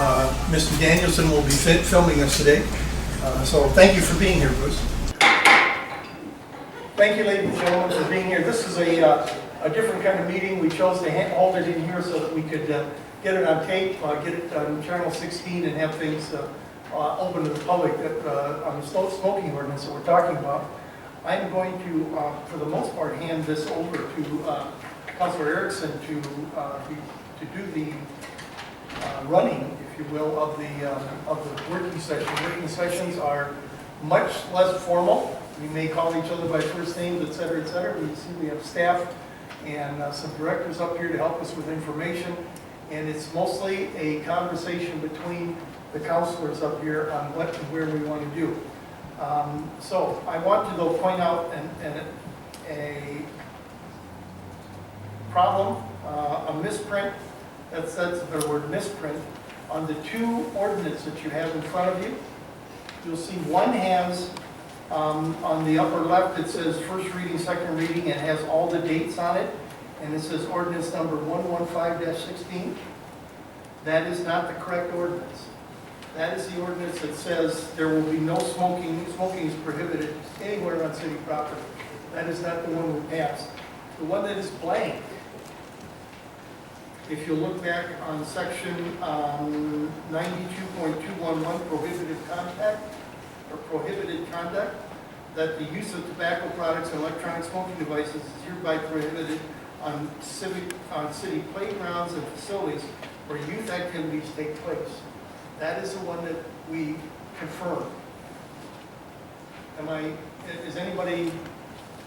Mr. Danielson will be filming us today. So thank you for being here, Bruce. Thank you, ladies and gentlemen, for being here. This is a different kind of meeting. We chose to hold it in here so that we could get it on tape, get it on Channel 16, and have things open to the public on the smoking ordinance that we're talking about. I'm going to, for the most part, hand this over to Councilor Erickson to do the running, if you will, of the working session. Working sessions are much less formal. We may call each other by first names, et cetera, et cetera. We see we have staff and some directors up here to help us with information. And it's mostly a conversation between the councilors up here on what and where we want to do. So I want to, though, point out a problem, a misprint, that's the word misprint, on the two ordinances that you have in front of you. You'll see one has, on the upper left, it says first reading, second reading, and has all the dates on it. And it says ordinance number 115-16. That is not the correct ordinance. That is the ordinance that says there will be no smoking. Smoking is prohibited anywhere on city property. That is not the one we passed. The one that is blank, if you look back on section 92.211, prohibited contact or prohibited conduct, that the use of tobacco products and electronic smoking devices is hereby prohibited on city playgrounds and facilities where youth activities take place. That is the one that we confirmed. Does anybody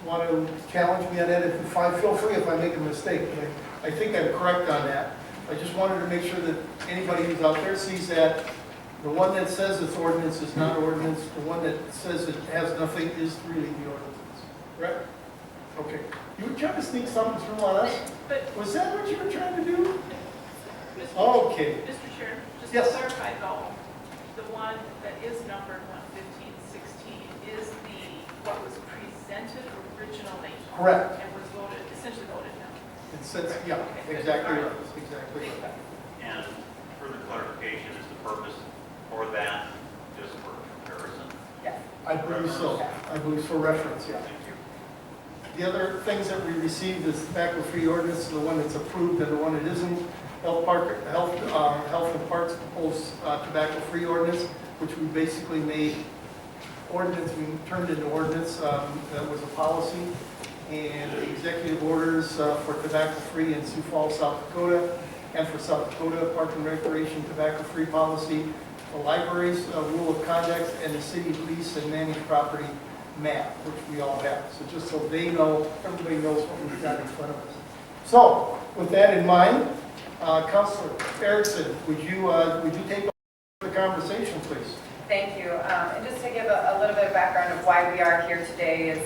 want to challenge me on that? Feel free if I make a mistake. But I think I'm correct on that. I just wanted to make sure that anybody who's out there sees that the one that says it's ordinance is not ordinance. The one that says it has nothing is really the ordinance. Right? Okay. You were trying to sneak something through on us? Was that what you were trying to do? Okay. Mr. Chair, just Yes. to clarify though, the one that is numbered 115-16 is what was presented originally. Correct. And was essentially voted down. It says, yeah, Okay, exactly good. right. Exactly right. And for the clarification, is the purpose for that just for comparison? Yes. I believe so. I believe for reference, yeah. Thank you. The other things that we received is tobacco-free ordinance, the one that's approved and the one that isn't. Health and Parks proposed tobacco-free ordinance, which we basically made ordinance, we turned into ordinance. That was a policy. And the executive orders for tobacco-free in Sioux Falls, South Dakota, and for South Dakota Park and Recreation tobacco-free policy, the library's rule of conduct, and the city lease and managed property map, which we all have. So just so they know, everybody knows what we've got in front of us. So with that in mind, Councilor Erickson, would you take over the conversation, please? Thank you. And just to give a little bit of background of why we are here today is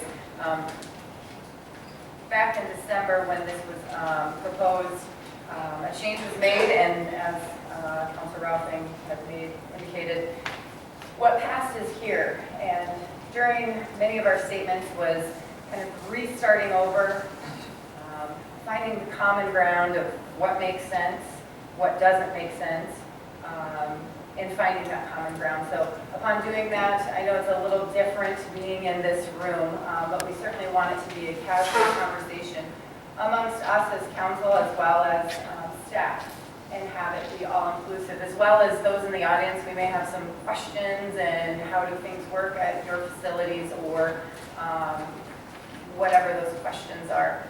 back in December when this was proposed, a change was made, and as Councilor Ralphing has indicated, what passed is here. And during many of our statements was kind of restarting over, finding the common ground of what makes sense, what doesn't make sense, and finding that common ground. So upon doing that, I know it's a little different being in this room, but we certainly want it to be a casual conversation amongst us as council as well as staff, and have it be all-inclusive, as well as those in the audience. We may have some questions and how do things work at your facilities, or whatever those questions are.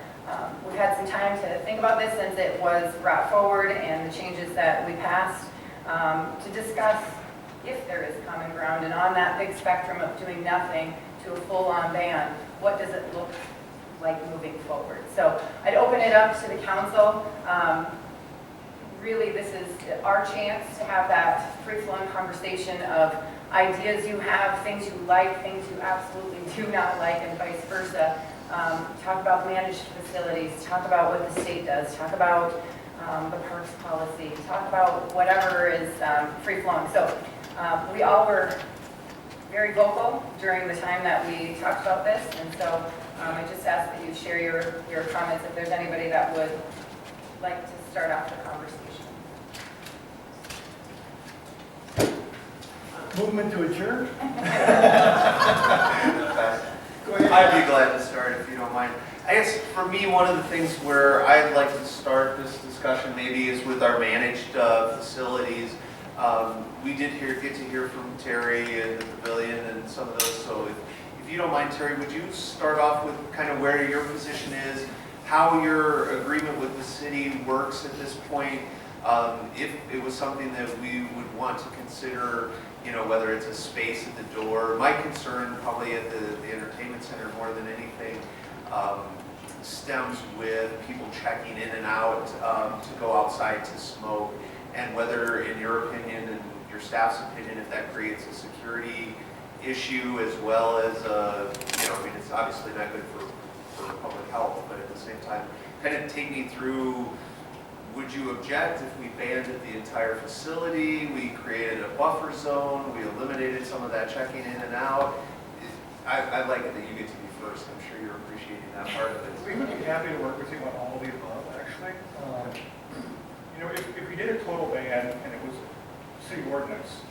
We've had some time to think about this since it was brought forward and the changes that we passed, to discuss if there is common ground, and on that big spectrum of doing nothing to a full-on ban, what does it look like moving forward? So I'd open it up to the council. Really, this is our chance to have that free-flowing conversation of ideas you have, things you like, things you absolutely do not like, and vice versa. Talk about managed facilities, talk about what the state does, talk about the parks policy, talk about whatever is free-flowing. So we all were very vocal during the time that we talked about this, and so I just ask that you share your comments if there's anybody that would like to start off the conversation. Movement to adjourn? Go ahead. I'd be glad to start if you don't mind. I guess for me, one of the things where I'd like to start this discussion maybe is with our managed facilities. We did get to hear from Terry and the pavilion and some of those, so if you don't mind, Terry, would you start off with kind of where your position is, how your agreement with the city works at this point, if it was something that we would want to consider, you know, whether it's a space at the door. My concern probably at the entertainment center more than anything stems with people checking in and out to go outside to smoke, and whether, in your opinion and your staff's opinion, if that creates a security issue as well as, you know, I mean, it's obviously not good for public health, but at the same time, kind of take me through, would you object if we banned the entire facility, we created a buffer zone, we eliminated some of that checking in and out? I like it that you get to be first. I'm sure you're appreciating that part of it. We would be happy to work with you on all of the above, actually. You know, if we did a total ban and it was city ordinance,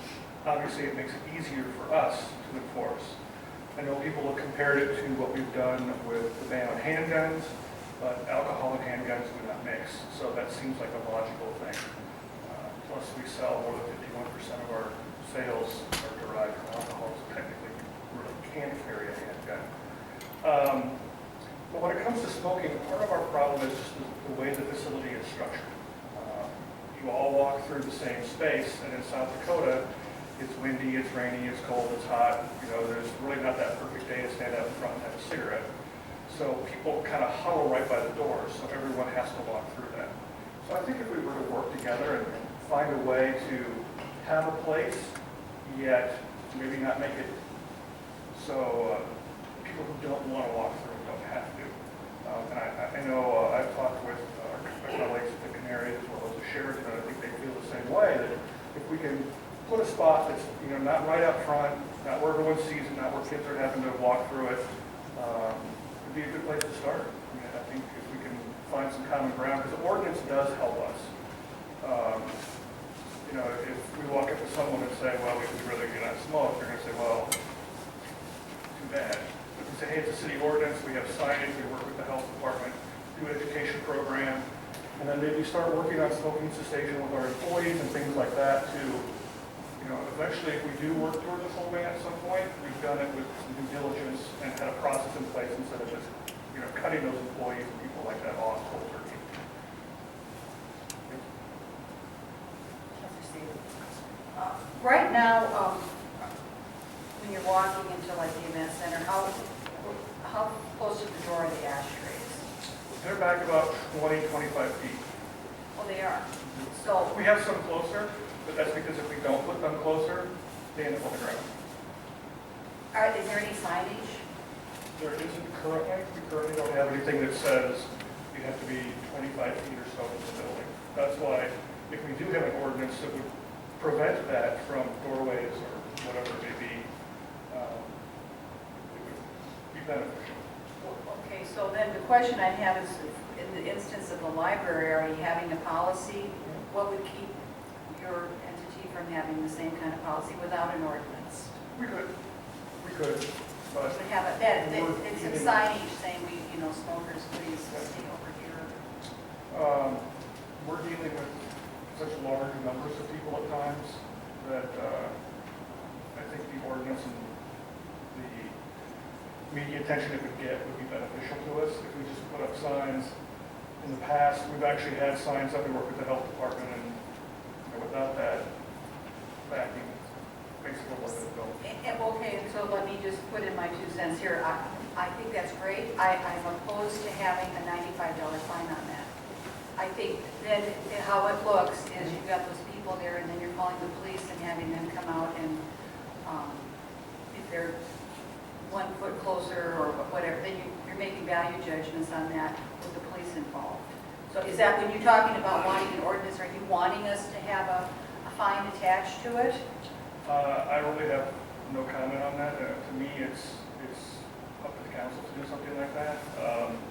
obviously it makes it easier for us to enforce. I know people have compared it to what we've done with the ban on handguns, but alcohol and handguns do not mix, so that seems like a logical thing. Plus, we sell more than 51% of our sales are derived from alcohol, so technically we really can't carry a handgun. But when it comes to smoking, part of our problem is just the way the facility is structured. You all walk through the same space, and in South Dakota, it's windy, it's rainy, it's cold, it's hot. You know, there's really not that perfect day to stand out in front and have a cigarette. So people kind of huddle right by the doors, so everyone has to walk through that. So I think if we were to work together and find a way to have a place, yet maybe not make it so people who don't want to walk through don't have to. And I know I've talked with our colleagues at the Canary as well as the Sheraton, and I think they feel the same way, that if we can put a spot that's, you know, not right up front, not where everyone sees it, not where kids are having to walk through it, it'd be a good place to start. I mean, I think if we can find some common ground, because the ordinance does help us. You know, if we walk up to someone and say, well, we'd rather you not smoke, they're going to say, well, too bad. If we say, hey, it's a city ordinance, we have signage, we work with the health department, do an education program, and then maybe start working on smoking cessation with our employees and things like that to, you know, eventually if we do work towards a full ban at some point, we've done it with some due diligence and had a process in place instead of just, you know, cutting those employees and people like that off cold turkey. Right now, when you're walking into like the event center, how close to the door are the ashtrays? They're back about 20, 25 feet. Well, they are. So, We have some closer, but that's because if we don't put them closer, they end up on the ground. is there any signage? There isn't currently. We currently don't have anything that says you have to be 25 feet or so from the building. That's why if we do have an ordinance that would prevent that from doorways or whatever it may be, it would be beneficial. Okay, so then the question I have is, in the instance of the library, are you having a policy? What would keep your entity from having the same kind of policy without an ordinance? We could, but We have it's some signage saying smokers, please stay over here. we're dealing with such large numbers of people at times that I think the ordinance and the media attention it would get would be beneficial to us if we just put up signs. In the past, we've actually had signs that we work with the health department, and without that backing, it makes it a little difficult. Okay, so let me just put in my 2 cents here. I think that's great. I'm opposed to having a $95 fine on that. I think then how it looks is you've got those people there, and then you're calling the police and having them come out, and if they're 1 foot closer or whatever, then you're making value judgments on that with the police involved. So is that when you're talking about wanting an ordinance, are you wanting us to have a fine attached to it? I really have no comment on that. To me, it's up to the council to do something like that.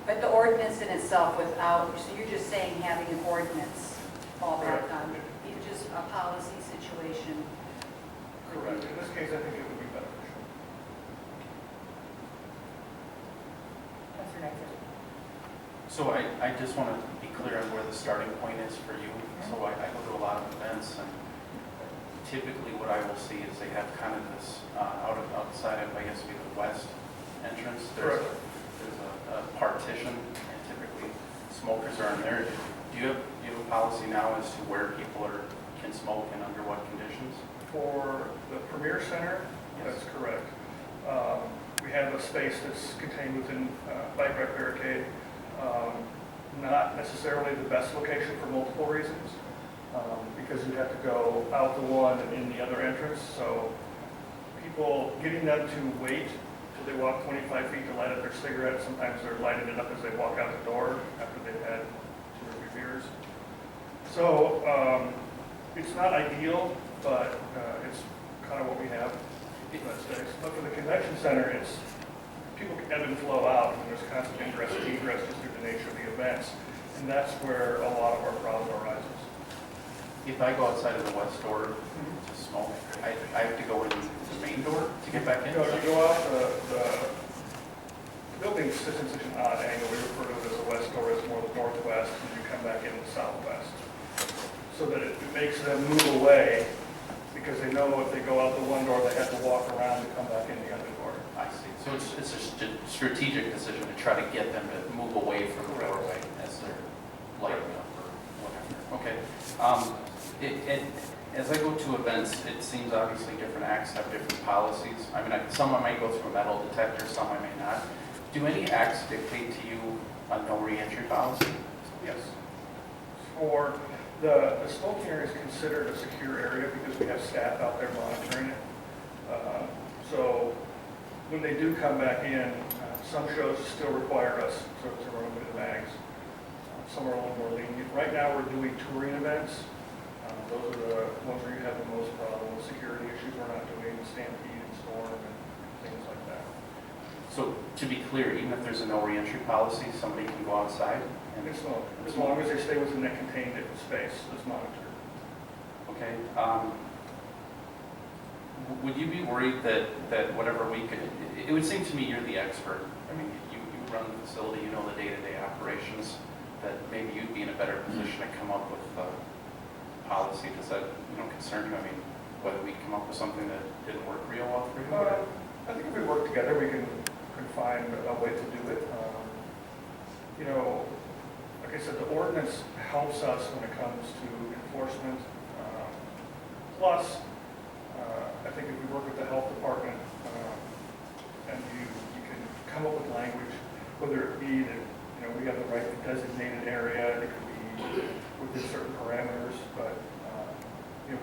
But the ordinance in itself without, so you're just saying having an ordinance fall back on, it's just a policy situation. Correct. And case, I think it would be beneficial. Councilor Nixon. So I just want to be clear on where the starting point is for you. So I go to a lot of events, and typically what I will see is they have kind of this, outside of, I guess, be the west entrance. There's a partition, and typically smokers are in there. Do you have a policy now as to where people can smoke and under what conditions? For the Premier Center, that's correct. We have a space that's contained within bike rack barricade. Not necessarily the best location for multiple reasons, because you have to go out the one and in the other entrance. So people, getting them to wait till they walk 25 feet to light up their cigarette, sometimes they're lighting it up as they walk out the door after they've had 2 or 3 beers. So it's not ideal, but it's kind of what we have in that space. But for the convention center, it's people can ebb and flow out, and there's constant ingress and egress just through the nature of the events, and that's where a lot of our problem arises. If I go outside of the west door to smoke, I have to go in the main door to get back in? You go out, the building sits in such an odd angle. We refer to it as the west door, it's more the northwest, and you come back in the southwest. So that it makes them move away, because they know if they go out the one door, they have to walk around to come back in the other door. I see. So it's a strategic decision to try to get them to move away from the doorway as they're lighting up or whatever. Okay. As I go to events, it seems obviously different acts have different policies. I mean, some I might go through a metal detector, some I may not. Do any acts dictate to you a no re-entry policy? Yes. For the smoking area is considered a secure area because we have staff out there monitoring it. So when they do come back in, some shows still require us to run them with the mags. Some are a little more lenient. Right now, we're doing touring events. Those are the ones where you have the most problem with security issues. We're not doing stampede and storm and things like that. So to be clear, even if there's a no re-entry policy, somebody can go outside and It's not, as long as they stay within that contained space that's monitored. okay. Would you be worried that whatever we could, it would seem to me you're the expert. I mean, you run the facility, you know the day-to-day operations, that maybe you'd be in a better position to come up with policy. Does that, concern you? I mean, whether we come up with something that didn't work real well for you? I think if we work together, we can find a way to do it. Like I said, the ordinance helps us when it comes to enforcement. Plus, I think if we work with the health department, and you can come up with language, whether it be that, we have the right to designated area, it could be within certain parameters, but,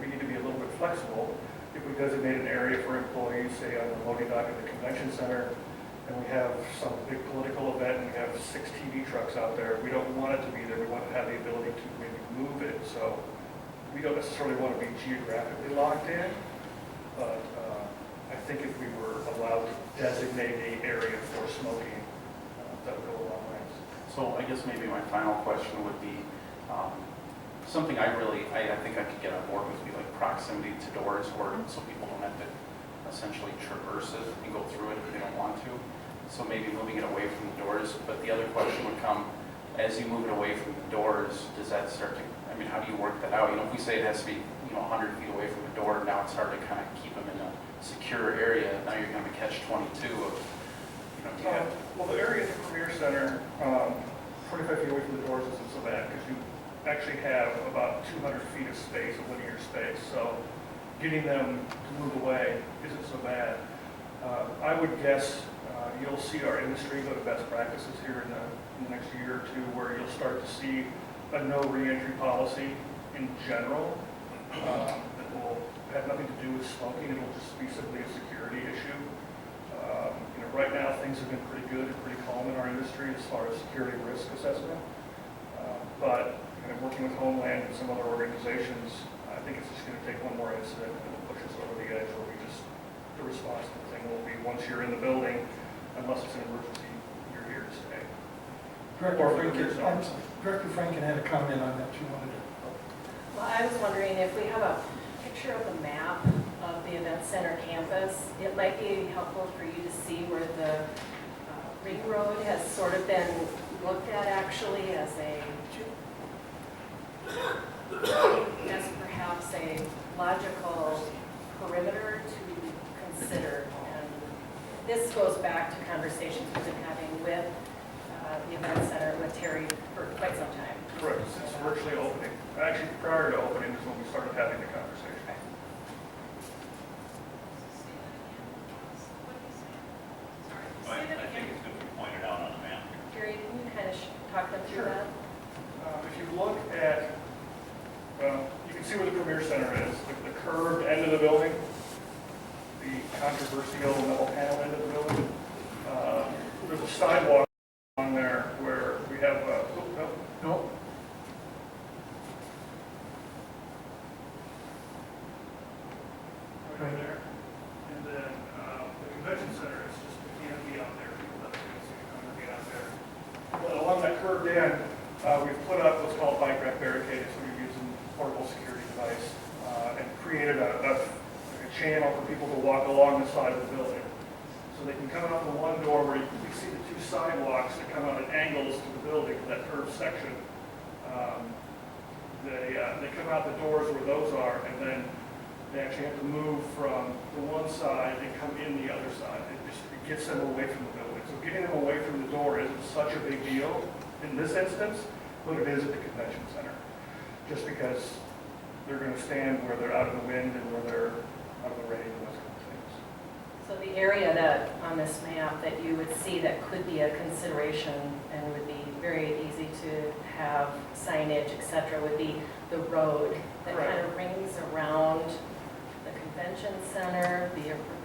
we need to be a little bit flexible. If we designate an area for employees, say on the loading dock at the convention center, and we have some big political event and we have 6 TV trucks out there, we don't want it to be there. We want to have the ability to maybe move it. So we don't necessarily want to be geographically locked in, but I think if we were allowed to designate an area for smoking, that would go a long way. So I guess maybe my final question would be, something I think I could get on board with would be like proximity to doors, or so people don't have to essentially traverse it and go through it if they don't want to. So maybe moving it away from the doors. But the other question would come, as you move it away from the doors, does that start to, how do you work that out? If we say it has to be, 100 feet away from the door, now it's hard to kind of keep them in a secure area. Now you're going to catch-22 of, Well, the area at the Premier Center, 25 feet away from the doors isn't so bad because you actually have about 200 feet of space, of linear space. So getting them to move away isn't so bad. I would guess you'll see our industry go to best practices here in the next year or two, where you'll start to see a no re-entry policy in general that will have nothing to do with smoking. It'll just be simply a security issue. Right now things have been pretty good and pretty calm in our industry as far as security risk assessment. But working with Homeland and some other organizations, I think it's just going to take one more incident and it'll push us over the edge where the response to the thing will be, once you're in the building, unless it's an emergency, you're here to stay. Director Franken had a comment on that you wanted to. Well, I was wondering if we have a picture of the map of the event Event Center campus, it might be helpful for you to see where the ring road has sort of been looked at actually as perhaps a logical perimeter to consider. And this goes back to conversations we've been having with the Event Center, with Terry for quite some time. Correct, since virtually opening. Actually, prior to opening is when we started having the conversation. Sorry, say that I think again. it's going to be pointed out on the map. Terry, can you kind of talk them through Sure. that? If you look at, you can see where the Premier Center is, the curved end of the building, the controversial metal panel end of the building. There's a sidewalk on there where we have, No? right there. And then the convention center is just a canopy out there, people that can see the congregate out there. But along that curved end, we've put up what's called bike rack barricades, so we're using portable security device, and created a channel for people to walk along the side of the building. So they can come out the one door where you can see the two sidewalks that come out at angles to the building, that curved section. They come out the doors where those are, and then they actually have to move from the one side and come in the other side. It gets them away from the building. So getting them away from the door isn't such a big deal in this instance, but it is at the convention center. Just because they're going to stand where they're out of the wind and where they're out of the rain and those kind of things. So the area that, on this map, that you would see that could be a consideration and would be very easy to have signage, et cetera, would be the road that Correct. kind of rings around the convention center,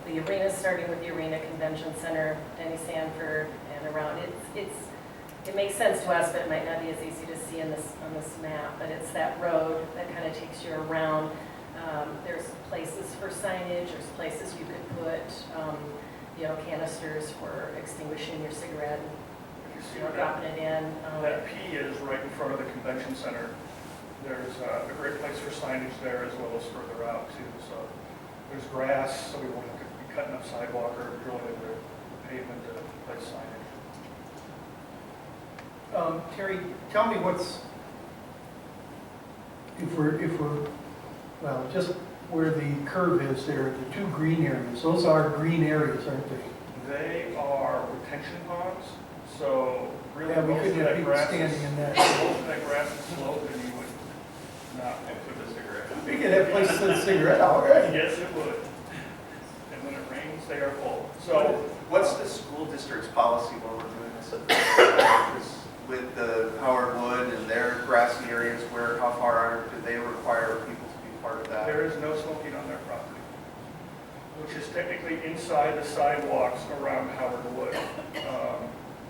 the arena, starting with the arena convention center, Denny Sanford, and around. It makes sense to us, but it might not be as easy to see on this map, but it's that road that kind of takes you around. There's places for signage, there's places you could put, canisters for extinguishing your cigarette, If you see where dropping it in. that P is right in front of the convention center, there's a great place for signage there as well as further out too. So there's grass, so we won't have to be cutting up sidewalk or drilling into the pavement to place signage. Terry, tell me just where the curve is there, the two green areas, those are green areas, aren't they? They are retention ponds, so really Yeah, we most of couldn't have that people grass standing in that. most of that grass is sloped and you would not. I put the cigarette out. We could have places to cigarette out, right? Yes, it would. And when it rains, they are full. So What's the school district's policy when we're doing this? With the Howard Wood and their grassy areas, how far do they require people to be part of that? there is no smoking on their property, which is technically inside the sidewalks around Howard Wood.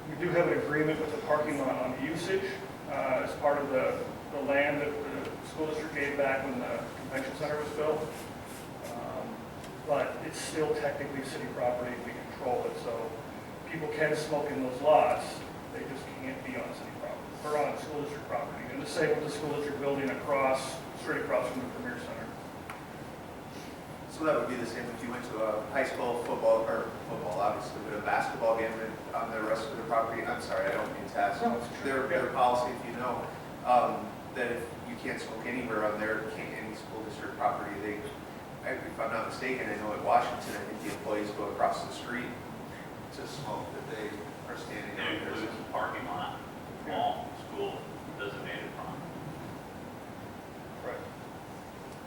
We do have an agreement with the parking lot on usage as part of the land that the school district gave back when the convention center was built. But it's still technically city property, we control it, so people can smoke in those lots, they just can't be on city property, or on school district property. And the same with the school district building straight across from the Premier Center. So that would be the same if you went to a high school football obviously, but a basketball game on the rest of the property. I'm sorry, I don't mean to ask. No, it's true. Their policy, if you know, that if you can't smoke anywhere on any school district property, if I'm not mistaken, I know at Washington, I think the employees go across the street to smoke, that they are standing It out includes there. the parking lot, mall, school, designated from. Right.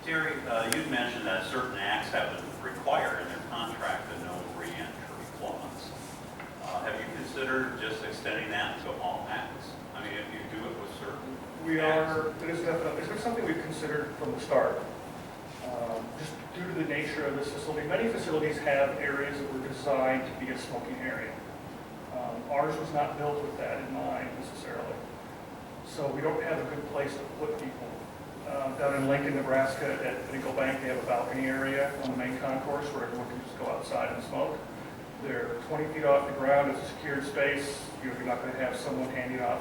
Terry, you'd mentioned that certain acts have to require in their contract a no re-entry clause. Have you considered just extending that to all acts? I mean, if you do it with certain acts. It is definitely, it's something we've considered from the start. Just due to the nature of this facility, many facilities have areas that were designed to be a smoking area. Ours was not built with that in mind necessarily. So we don't have a good place to put people. Down in Lincoln, Nebraska, at Pinnacle Bank, they have a balcony area on the main concourse where everyone can just go outside and smoke. They're 20 feet off the ground, it's a secured space. You're not going to have someone handing off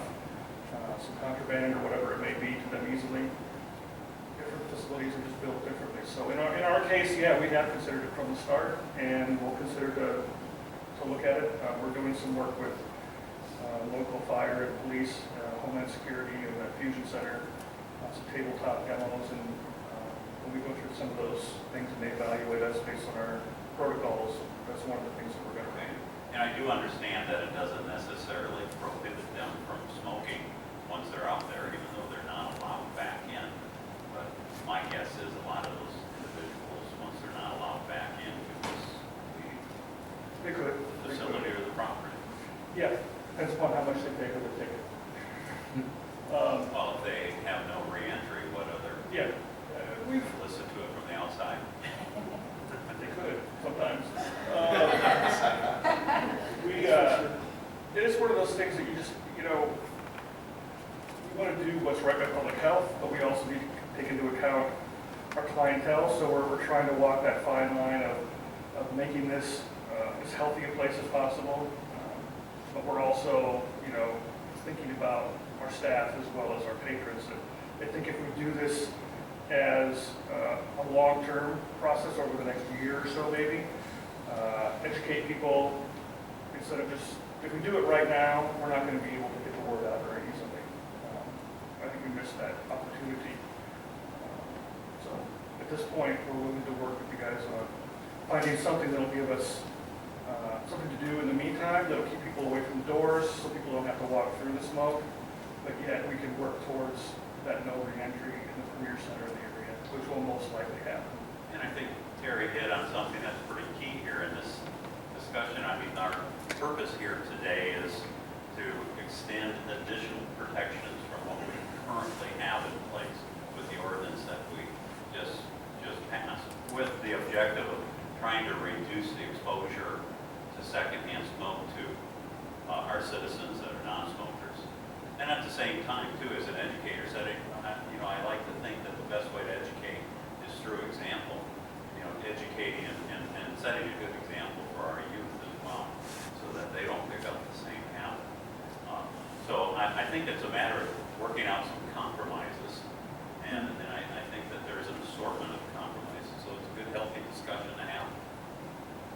some contraband or whatever it may be to them easily. Different facilities are just built differently. So in our case, yeah, we have considered it from the start, and we'll consider to look at it. We're doing some work with local fire and police, Homeland Security, and the Fusion Center, some tabletop demos, and when we go through some of those things and they evaluate us based on our protocols, that's one of the things that we're going to do. And I do understand that it doesn't necessarily prohibit them from smoking once they're out there, even though they're not allowed back in. But my guess is a lot of those individuals, once they're not allowed back in, They could. the facility or the property. Yeah, depends upon how much they pay for the ticket. Well, if they have no reentry, what other, Yeah, we've, listen to it from the outside? they could sometimes. It is one of those things that you just, we want to do what's right by public health, but we also need to take into account our clientele. So we're trying to walk that fine line of making this as healthy a place as possible. But we're also, thinking about our staff as well as our patrons. I think if we do this as a long-term process over the next year or so maybe, educate people instead of just, if we do it right now, we're not going to be able to get the word out very easily. I think we missed that opportunity. So at this point, we're willing to work with you guys on finding something that'll give us something to do in the meantime, that'll keep people away from the doors so people don't have to walk through the smoke. But yet we can work towards that no reentry in the Premier Center of the area, which will most likely happen. And I think Terry hit on something that's pretty key here in this discussion. I mean, our purpose here today is to extend additional protections from what we currently have in place with the ordinance that we just passed, with the objective of trying to reduce the exposure to secondhand smoke to our citizens that are non-smokers. And at the same time, too, as an educator setting, I like to think that the best way to educate is through example. Educating and setting a good example for our youth as well, so that they don't pick up the same habit. So I think it's a matter of working out some compromises, and I think that there's an assortment of compromises. So it's a good, healthy discussion to have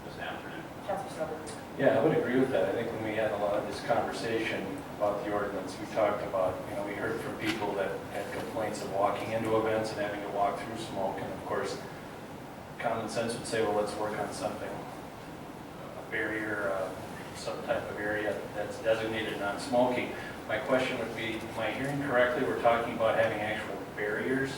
this afternoon. Councilor Stubber. Yeah, I would agree with that. I think when we had a lot of this conversation about the ordinance, we talked about, we heard from people that had complaints of walking into events and having to walk through smoke. And of course, common sense would say, well, let's work on something, a barrier, some type of area that's designated non-smoking. My question would be, am I hearing correctly? We're talking about having actual barriers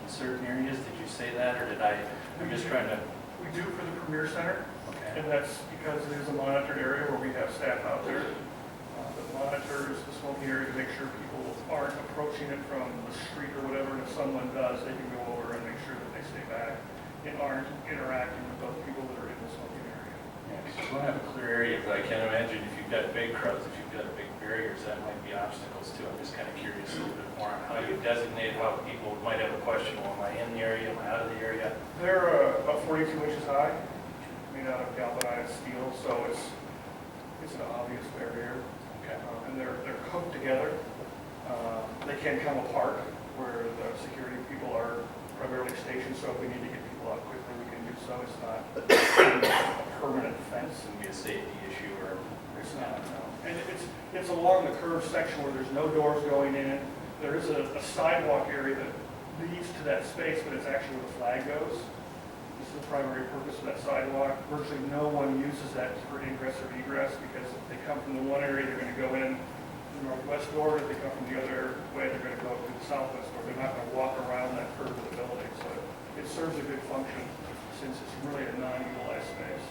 in certain areas. Did you say that, or did I'm just trying to... We do for the Premier Center. Okay. And that's because it is a monitored area where we have staff out there that monitors the smoking area to make sure people aren't approaching it from the street or whatever. And if someone does, they can go over and make sure that they stay back and aren't interacting with other people that are in the smoking area. Yeah, because you want to have a clear area, but I can't imagine if you've got big crowds, if you've got big barriers, that might be obstacles too. I'm just kind of curious a little bit more on how you designate, how people might have a question, well, am I in the area, am I out of the area? They're about 42 inches high, made out of galvanized steel, so it's an obvious barrier. Okay. And they're hooked together. They can come apart where the security people are primarily stationed, so if we need to get people out quickly, we can do so. It's not a permanent fence. This would be a safety issue or... It's not, no. And it's along the curved section where there's no doors going in. There is a sidewalk area that leads to that space, but it's actually where the flag goes. This is the primary purpose of that sidewalk. Virtually no one uses that for ingress or egress, because if they come from the one area, they're going to go in the northwest door. If they come from the other way, they're going to go through the southwest door. They're not going to walk around that curve of the building. So it serves a good function since it's really a non-utilized space.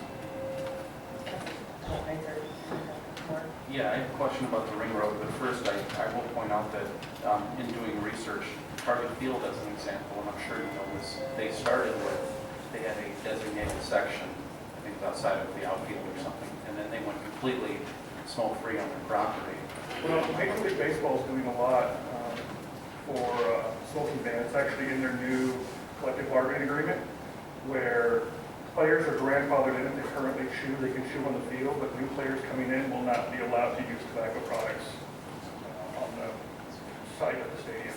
Yeah, I have a question about the ring road, but first I will point out that in doing research, Target Field as an example, and I'm sure you know this, they started with, they had a designated section, I think outside of the outfield or something, and then they went completely smoke-free on their property. Well, Major League Baseball is doing a lot for smoking ban. It's actually in their new collective bargaining agreement, where players are grandfathered in. If they currently chew, they can chew on the field, but new players coming in will not be allowed to use tobacco products on the site of the stadium.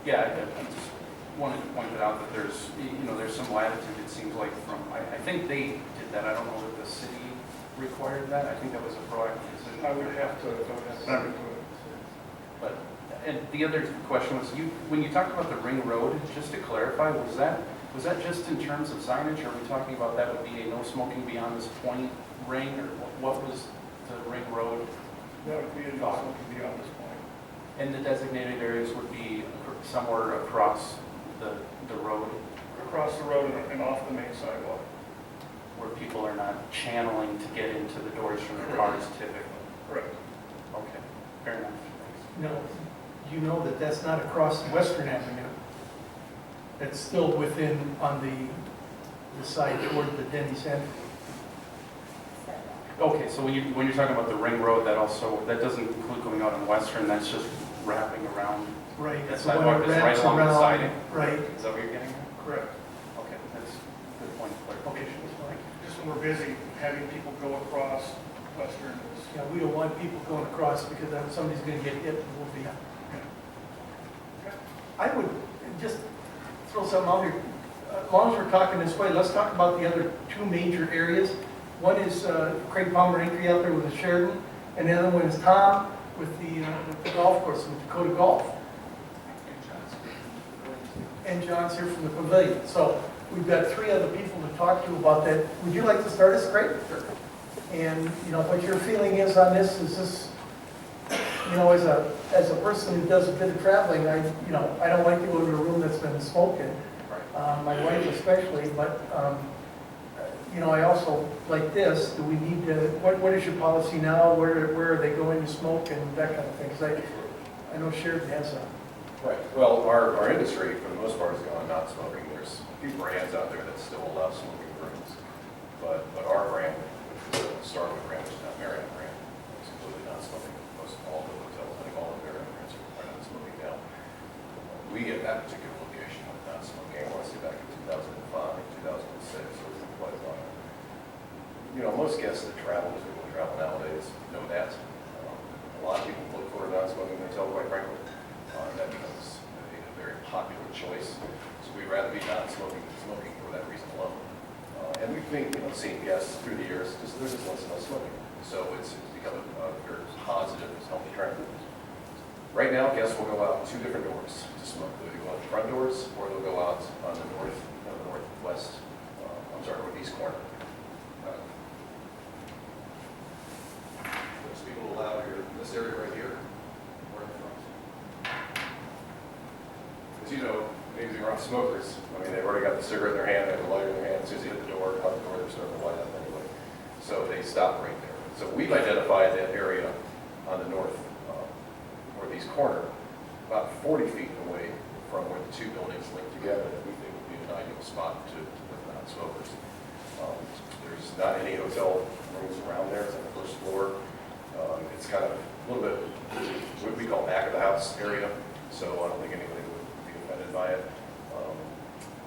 Yeah, I'm just wanted to point it out that there's, there's some latitude, it seems like from, I think they did that, I don't know that the city required that, I think that was a proactive decision. I would have to look into it. But, and the other question was, when you talked about the ring road, just to clarify, was that just in terms of signage, or are we talking about that would be a no smoking beyond this point ring, or what was the ring road? That would be a no smoking beyond this point. And the designated areas would be somewhere across the road, Across the road and off the main sidewalk. where people are not channeling to get into the doors from the cars typically. Correct. Okay, fair enough. No, you know that that's not across Western Avenue. That's still within, on the side toward the Denny Center. Okay, so when you're talking about the ring road, that doesn't include going out on Western, that's just wrapping around. Right. That it's the one sidewalk that is right wraps along the around, siding? Right. Is that what you're getting at? Correct. Okay, that's a good point of clarification. Just when we're busy, having people go across Western is, Yeah, we don't want people going across because then somebody's going to get hit and we'll be. I would just throw something out here. As long as we're talking this way, let's talk about the other two major areas. One is Craig Palmer entry out there with the Sheridan, and the other one is Tom with the golf course, with Dakota Golf. And John's here from the pavilion. So we've got three other people to talk to about that. Would you like to start us, Craig? Sure. And, what your feeling is on this, is this, as a person who does a bit of traveling, I don't like to go to a room that's been smoking, my wife especially, but, I also like this, do we need to, what is your policy now, where are they going to smoke and that kind of thing? Because I know Sheridan has a. Right. Well, our industry, for the most part, has gone not smoking. There's a few brands out there that still allow smoking rooms, but our brand, which is a Starwood brand, which is not Marriott brand, is completely not smoking. Most all the hotels, I think all of their brands are not smoking now. We at that particular location were not smoking. I want to say back in 2005, 2006, so it's been quite a while. Most guests that travel, as people travel nowadays, know that. A lot of people look for a non-smoking hotel, quite frankly. That becomes a very popular choice. So we'd rather be non-smoking than smoking for that reason alone. And we've been, seeing guests through the years, there's just less and less smoking. So it's become a very positive, healthy trend. Right now, guests will go out two different doors to smoke. They'll either go out the front doors, or they'll go out on the northwest, northeast corner. Most people allowed here in this area right here, or in front. As you know, maybe you're not smokers. They've already got the cigarette in their hand, they have the lighter in their hand. As soon as you hit the door, out the door, they're starting to light up anyway. So they stop right there. So we've identified that area on the northeast corner, about 40 feet away from where the two buildings link together, that we think would be an ideal spot with non-smokers. There's not any hotel rooms around there. It's on the first floor. It's kind of a little bit what we call back of the house area. So I don't think anybody would be offended by it.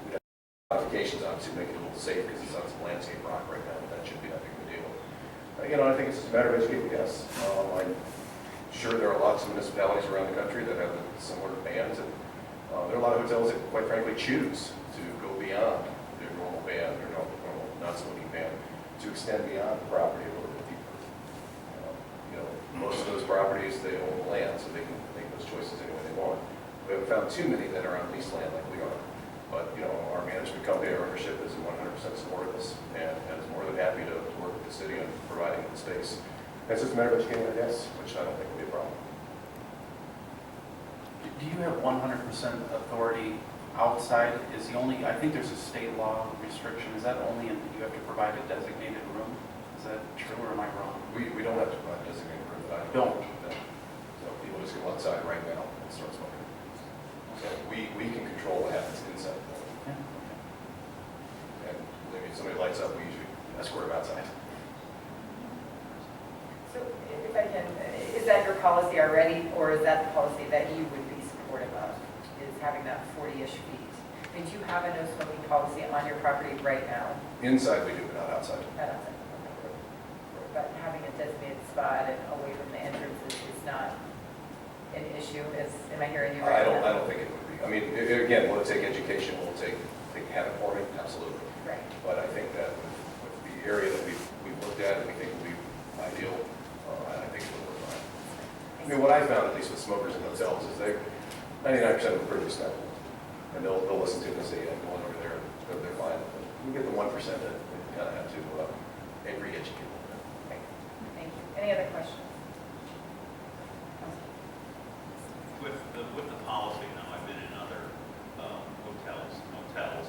We have modifications on to make it a little safe because it's on some landscape rock right now, but that shouldn't be that big of a deal. I think it's just a matter of educating guests. I'm sure there are lots of municipalities around the country that have similar bans, and there are a lot of hotels that, quite frankly, choose to go beyond their normal ban, their normal non-smoking ban, to extend beyond the property a little bit deeper. Most of those properties, they own the land, so they can make those choices any way they want. We haven't found too many that are on leased land like we are. But, our management company, our ownership is 100% support of this, and is more than happy to work with the city on providing the space. It's just a matter of educating our guests, which I don't think will be a problem. Do you have 100% authority outside? I think there's a state law restriction. Is that only in, you have to provide a designated room? Is that true, or am I wrong? We don't have to provide a designated room, but I Don't. So people just go outside right now and start smoking. So we can control what happens inside the building. Yeah, okay. And believe me, if somebody lights up, we usually escort them outside. So if I can, is that your policy already, or is that the policy that you would be supportive of, is having that 40-ish feet? Do you have a no smoking policy on your property right now? Inside we do, but not outside. Not outside, okay. But having a designated spot and away from the entrances is not an issue, am I hearing you right now? I don't think it would be. I mean, again, will it take education, will it take habit forming? Absolutely. Right. But I think that with the area that we've looked at and we think will be ideal, I think it'll work fine. I mean, what I found, at least with smokers in hotels, is 99% of them are pretty respectful. And they'll listen to it and say, yeah, go on over there, they're fine. But you get the 1% that you kind of have to re-educate a little bit. Thank you. Any other questions? With the policy, now, I've been in other hotels, motels.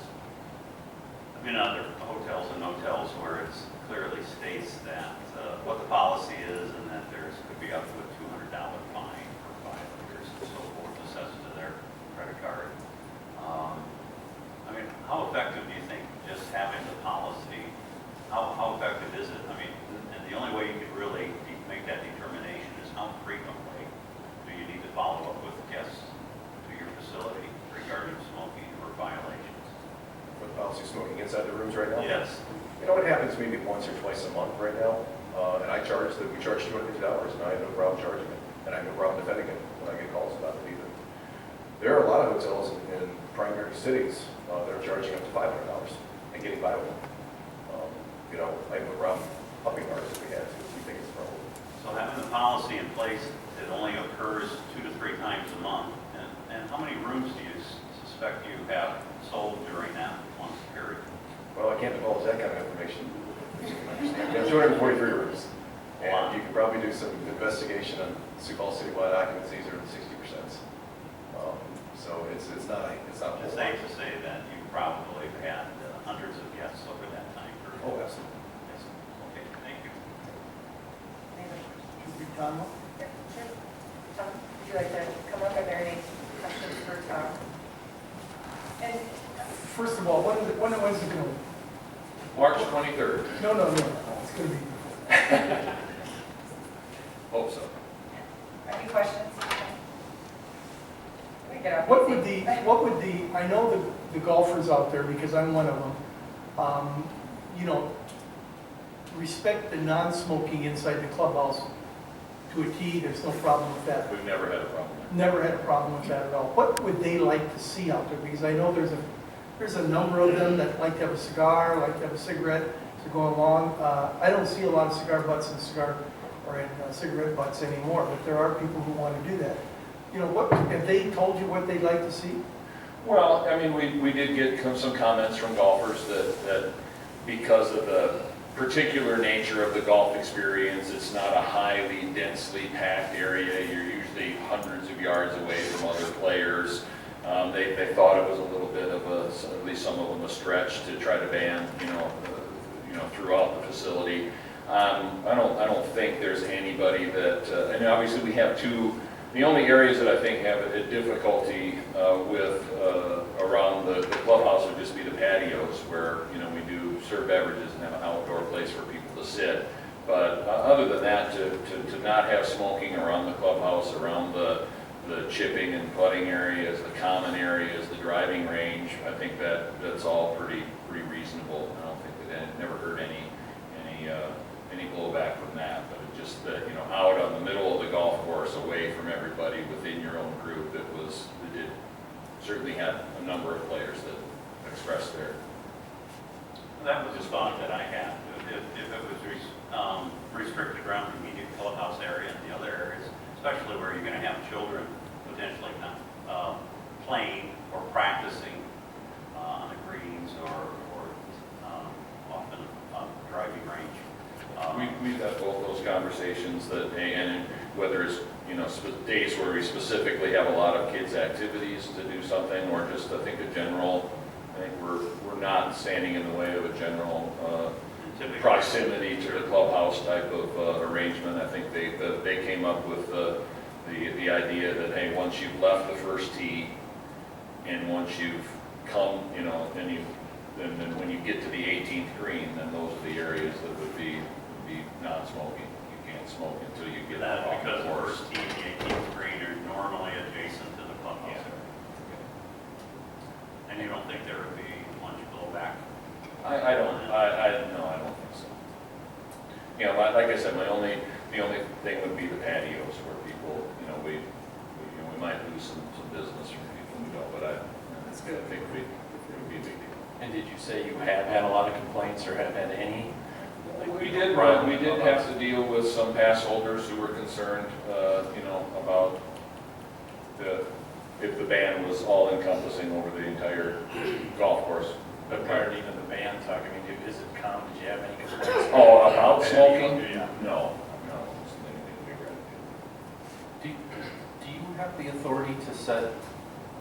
I've been in other hotels and motels where it clearly states that what the policy is and that there's could be up to a $200 fine for violators and so forth, assessed to their credit card. I mean, how effective do you think just having the policy, how effective is it? I mean, and the only way you could really make that determination is how frequently do you need to follow up with guests to your facility regarding smoking or violations? For the policy smoking inside the rooms right now? Yes. You know, it happens maybe once or twice a month right now, and we charge $250, and I have no problem charging it, and I have no problem defending it when I get calls about it either. There are a lot of hotels in primary cities that are charging up to $500 and getting by with it. You know, I have no problem upping ours if we had to, if we think it's a problem. So having the policy in place, it only occurs 2 to 3 times a month, and how many rooms do you suspect you have sold during that month period? Well, I can't divulge that kind of information. We have 243 rooms. And you could probably do some investigation on Sioux Falls citywide occupancies are in the 60%. So it's not a It's whole lot. safe to say that you probably had hundreds of guests over that time period. Oh, absolutely. Yes. Okay, thank you. Tom? Yeah, sure. Tom, would you like to come up? Are there any questions for Tom? And First of all, when's it going to? March 23rd. No, it's going to be. Hope so. any questions? Let me get up. What would the, I know the golfers out there, because I'm one of them, you know, respect the non-smoking inside the clubhouse to a T, there's no problem with that. We've never had a problem. Never had a problem with that at all. What would they like to see out there? Because I know there's a number of them that like to have a cigar, like to have a cigarette to go along. I don't see a lot of cigar butts in cigarette butts anymore, but there are people who want to do that. You know, what have they told you what they'd like to see? Well, I mean, we did get some comments from golfers that because of the particular nature of the golf experience, it's not a highly densely packed area. You're usually hundreds of yards away from other players. They thought it was a little bit of at least some of them, a stretch to try to ban, throughout the facility. I don't think there's anybody that, and obviously we have the only areas that I think have a difficulty with around the clubhouse would just be the patios where, we do serve beverages and have an outdoor place for people to sit. But other than that, to not have smoking around the clubhouse, around the chipping and putting areas, the common areas, the driving range, I think that's all pretty reasonable. I don't think that it never heard any blowback from that, but it just that, out on the middle of the golf course, away from everybody within your own group, it did certainly have a number of players that expressed their. That was a thought that I had. If it was restricted around the immediate clubhouse area and the other areas, especially where you're going to have children potentially not playing or practicing on the greens or often driving range. We've had both those conversations and whether it's, days where we specifically have a lot of kids' activities to do something, or just, I think we're not standing in the way of a general proximity to the clubhouse type of arrangement. I think they came up with the idea that, hey, once you've left the first tee and once you've come, and then when you get to the 18th green, then those are the areas that would be non-smoking. You can't smoke until you get that off because the the course. first tee and the 18th green are normally adjacent to the clubhouse area. And you don't think there would be much blowback? I don't think so. Like I said, the only thing would be the patios where people, we might lose some business from people you know, but I think it would be a big deal. And did you say you have had a lot of complaints or have had any? We did have to deal with some pass holders who were concerned, you know, about if the ban was all encompassing over the entire golf course. But prior to even the ban talk, I mean, is it common, did you have any complaints? Oh, about smoking? Yeah. No, it wasn't anything big. Do you have the authority to set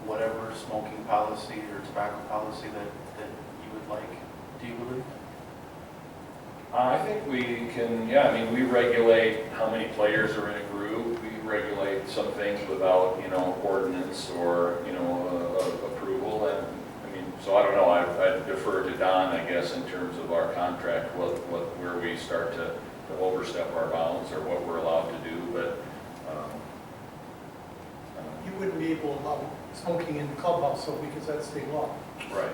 whatever smoking policy or tobacco policy that you would like, do you believe? I think we can, yeah, I mean, we regulate how many players are in a group. We regulate some things without, you know, ordinance or, you know, approval. And I mean, so I don't know, I defer to Don, I guess, in terms of our contract, where we start to overstep our bounds or what we're allowed to do, but You wouldn't be able to allow smoking in the clubhouse, so because that's state law. right.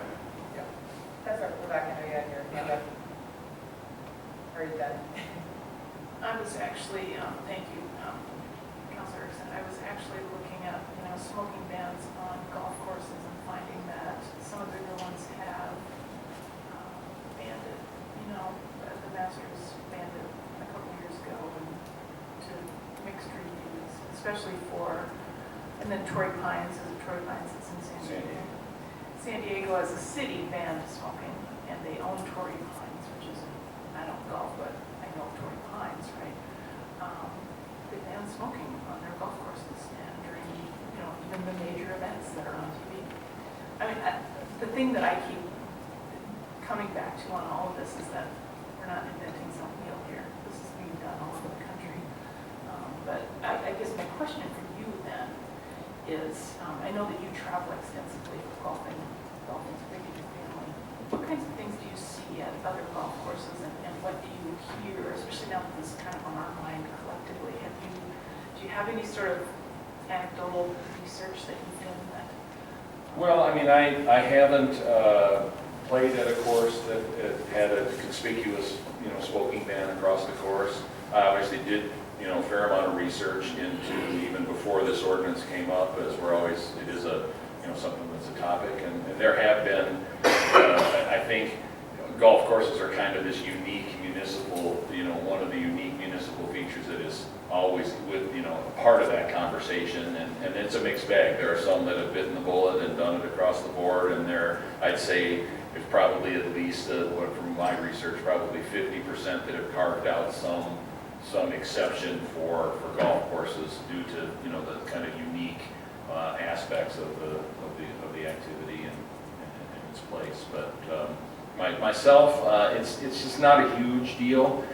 Professor, Rebecca, I know you had your hand up. Are you done? I was actually, thank you, Councilor Erickson, I was actually looking at, smoking bans on golf courses and finding that some of the bigger ones have banned it. The Masters banned it a couple of years ago and to mixed reviews, especially and then Torrey Pines, it's in San Diego. San Diego as a city banned smoking, and they own Torrey Pines, which is, I don't golf, but I know Torrey Pines, right? They ban smoking on their golf courses and during, even the major events that are on TV. I mean, the thing that I keep coming back to on all of this is that we're not inventing some wheel here. This is being done all over the country. But I guess my question for you then is, I know that you travel extensively for golfing's big in your family. What kinds of things do you see at other golf courses and what do you hear, especially now that this is kind of on our mind collectively? Do you have any sort of anecdotal research that you've done that? Well, I mean, I haven't played at a course that had a conspicuous, smoking ban across the course. I obviously did, a fair amount of research into even before this ordinance came up, as it is something that's a topic, and there have been, I think, golf courses are kind of this unique municipal, one of the unique municipal features that is always with, part of that conversation, and it's a mixed bag. There are some that have bitten the bullet and done it across the board, and I'd say there's probably at least, from my research, probably 50% that have carved out some exception for golf courses due to, the kind of unique aspects of the activity and its place. But myself, it's just not a huge deal.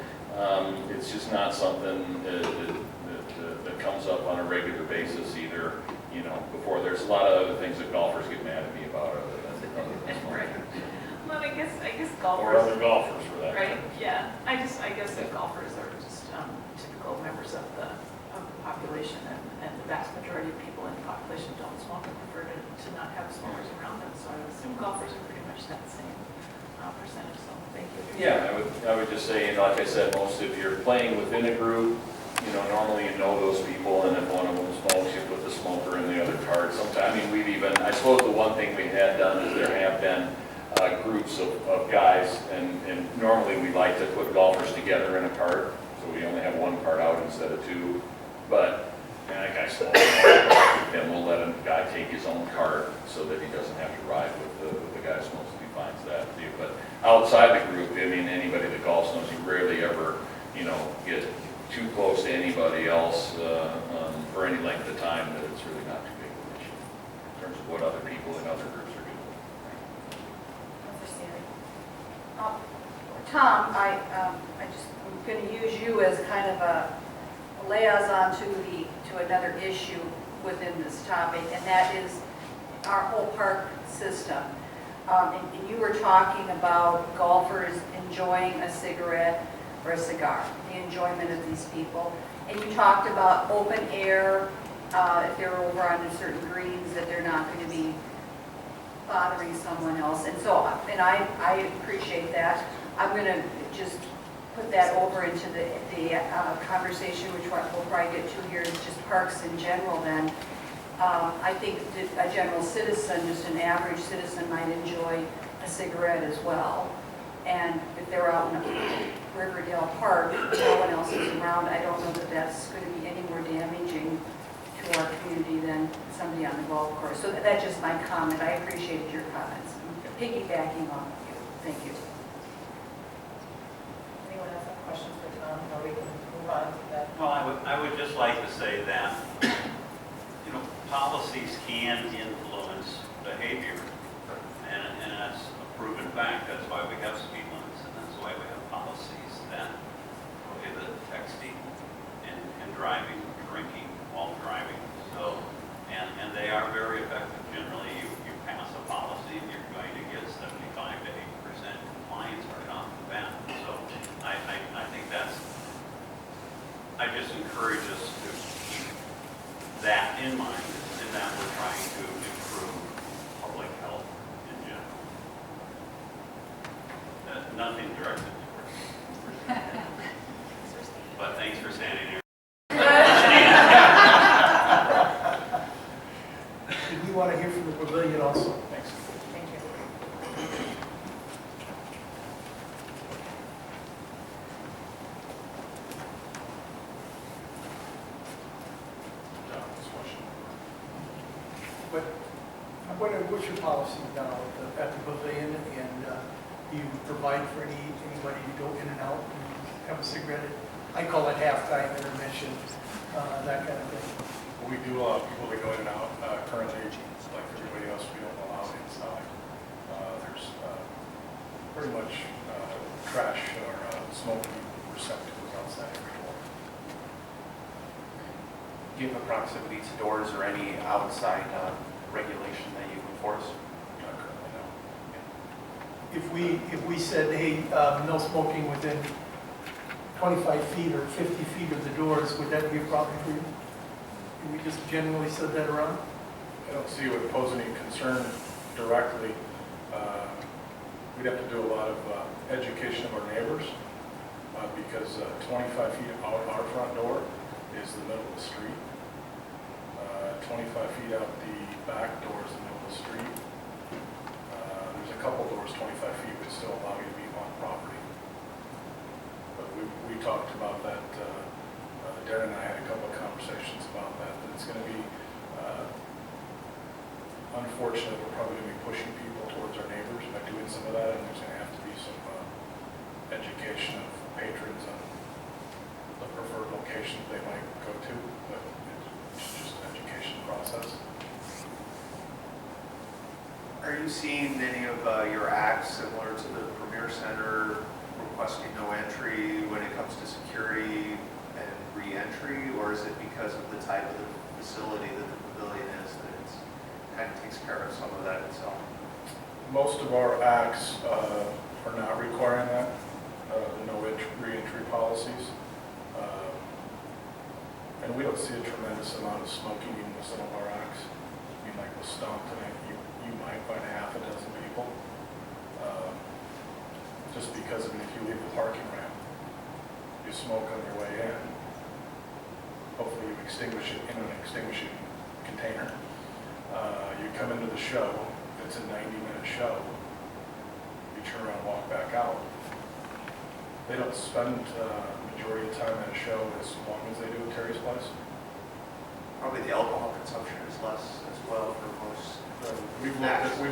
It's just not something that comes up on a regular basis either. Before there's a lot of other things that golfers get mad at me about other than smoking. Well, I guess golfers. Or other golfers for that. Right, yeah. I guess that golfers are just typical members of the population, and the vast majority of people in the population don't smoke and prefer to not have smokers around them. So I would assume golfers are pretty much that same percentage, so thank you. Yeah, I would just say, like I said, if you're playing within a group, normally you know those people, and if one of them smokes, you put the smoker in the other cart. Sometimes, I suppose the one thing we had done is there have been groups of guys, and normally we like to put golfers together in a cart, so we only have one cart out instead of two. But that guy smokes, then we'll let a guy take his own cart so that he doesn't have to ride with the guy who smokes if he finds that. But outside the group, anybody that golfs knows you rarely ever, get too close to anybody else for any length of time that it's really not too big of an issue in terms of what other people in other groups are doing. Tom, I'm going to use you as kind of a liaison to another issue within this topic, and that is our whole park system. And you were talking about golfers enjoying a cigarette or a cigar, the enjoyment of these people. And you talked about open air, if they're over on certain greens, that they're not going to be bothering someone else. And so, I appreciate that. I'm going to just put that over into the conversation, which we'll probably get to here, is just parks in general then. I think that a general citizen, just an average citizen, might enjoy a cigarette as well. And if they're out in Riverdale Park, no one else is around, I don't know that that's going to be any more damaging to our community than somebody on the golf course. So that's just my comment. I appreciated your comments. Piggybacking off of you. Thank you. Anyone else have questions for Tom, or we can move on to that? Well, I would just like to say that, policies can influence behavior, and that's a proven fact. That's why we have speed limits, and that's why we have policies that prohibit texting and driving, drinking while driving. So, and they are very effective. Generally, you pass a policy, and you're going to get 75 to 80% compliance right off the bat. So, I think that's. I just encourage us to keep that in mind, and that we're trying to improve public health in general. Nothing directed towards you. But thanks for standing here. We want to hear from the pavilion also. Thanks. Thank you. What's your policy now at the pavilion, and do you provide for anybody to go in and out and have a cigarette? I call it halftime intermission, that kind of thing. We do allow people to go in and out. Currently, like everybody else, we don't allow it inside. There's pretty much trash or smoking receptacles outside every door. Do you have a proximity to doors or any outside regulation that you enforce? Not currently, no. If we said, hey, no smoking within 25 feet or 50 feet of the doors, would that be a problem for you? And we just generally said that around? I don't see it would pose any concern directly. We'd have to do a lot of education of our neighbors because 25 feet out our front door is the middle of the street. 25 feet out the back door is the middle of the street. There's a couple doors 25 feet would still allow you to be on property. But we talked about that. Darren and I had a couple of conversations about that. That it's going to be unfortunate. We're probably going to be pushing people towards our neighbors by doing some of that, and there's going to have to be some education of patrons on the preferred locations they might go to. But it's just an education process. Are you seeing any of your acts similar to the Premier Center requesting no entry when it comes to security and re-entry, or is it because of the type of the facility that the pavilion is that it kind of takes care of some of that itself? Most of our acts are not requiring that, the no re-entry policies. And we don't see a tremendous amount of smoking even with some of our acts. I mean, like with Stomp tonight, you might find half a dozen people. Just because, I mean, if you leave the parking ramp, you smoke on your way in. Hopefully you extinguish it in an extinguishing container. You come into the show, it's a 90-minute show. You turn around and walk back out. They don't spend majority of time at a show as long as they do at Terry's Place. Probably the alcohol consumption is less as well for most. We've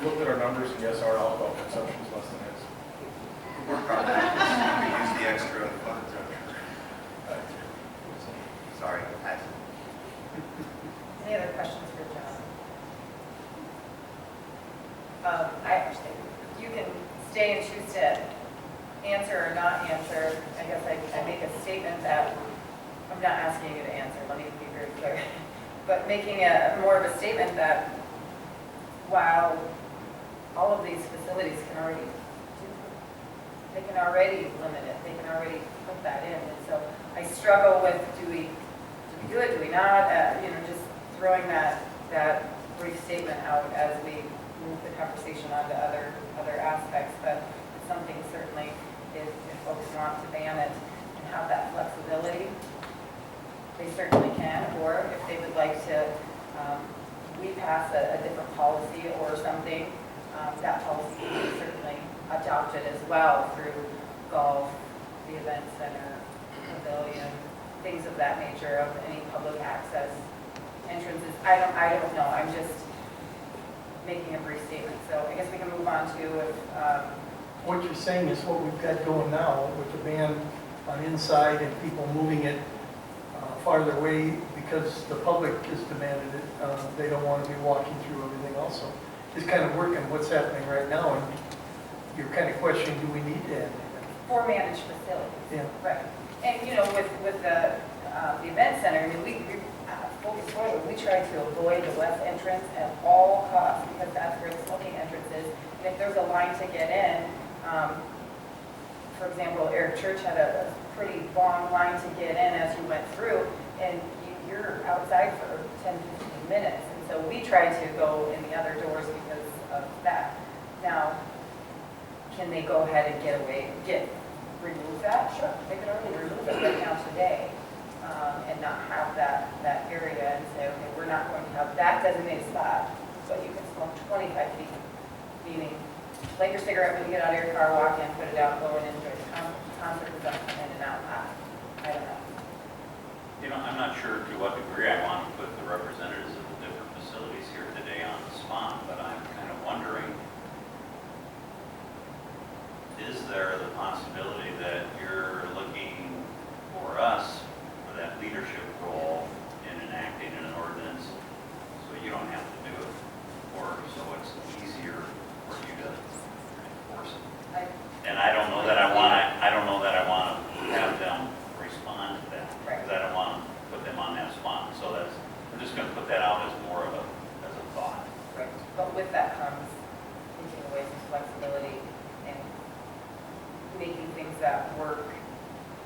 looked at our numbers, and yes, our alcohol consumption is less than his. We're probably we use the extra fun. Sorry. Any other questions for John? You can stay and choose to answer or not answer. I guess I make a statement that, I'm not asking you to answer, let me be very clear, but making more of a statement that while all of these facilities can already limit it, they can already put that in. And so I struggle with, do we do it, do we not? Just throwing that brief statement out as we move the conversation on to other aspects. But it's something certainly, if folks want to ban it and have that flexibility, they certainly can. Or if they would like to we pass a different policy or something, that policy can be certainly adopted as well through golf, the event center, pavilion, things of that nature, of any public access entrances. I don't know, I'm just making a brief statement, so I guess we can move on to if, What you're saying is what we've got going now with the ban on inside and people moving it farther away because the public has demanded it. They don't want to be walking through everything also. It's kind of working what's happening right now, and you're kind of questioning, do we need to add anything? for managed facilities. Yeah. Right. And, you know, with the event center, I mean, full disclosure, we try to avoid the west entrance at all costs because that's where the smoking entrance is. And if there's a line to get in, for example, Eric Church had a pretty long line to get in as you went through, and you're outside for 10, 15 minutes. And so we tried to go in the other doors because of that. Now, can they go ahead and remove that? Sure, they could already remove it right now today, and not have that area and say, okay, we're not going to have that designated spot, but you can smoke 25 feet, meaning light your cigarette when you get out of your car, walk in, put it out, go and enjoy the concert, and in and out. I don't know. You know, I'm not sure to what degree I want to put the representatives of the different facilities here today on the spot, but I'm kind of wondering, is there the possibility that you're looking for us for that leadership role in enacting an ordinance so you don't have to do it, or so it's easier for you to enforce it? And I don't know that I want to have them respond to that, because I don't want to put them on that spot. So I'm just going to put that out as more of as a thought. Right. But with that comes taking away some flexibility and making things that work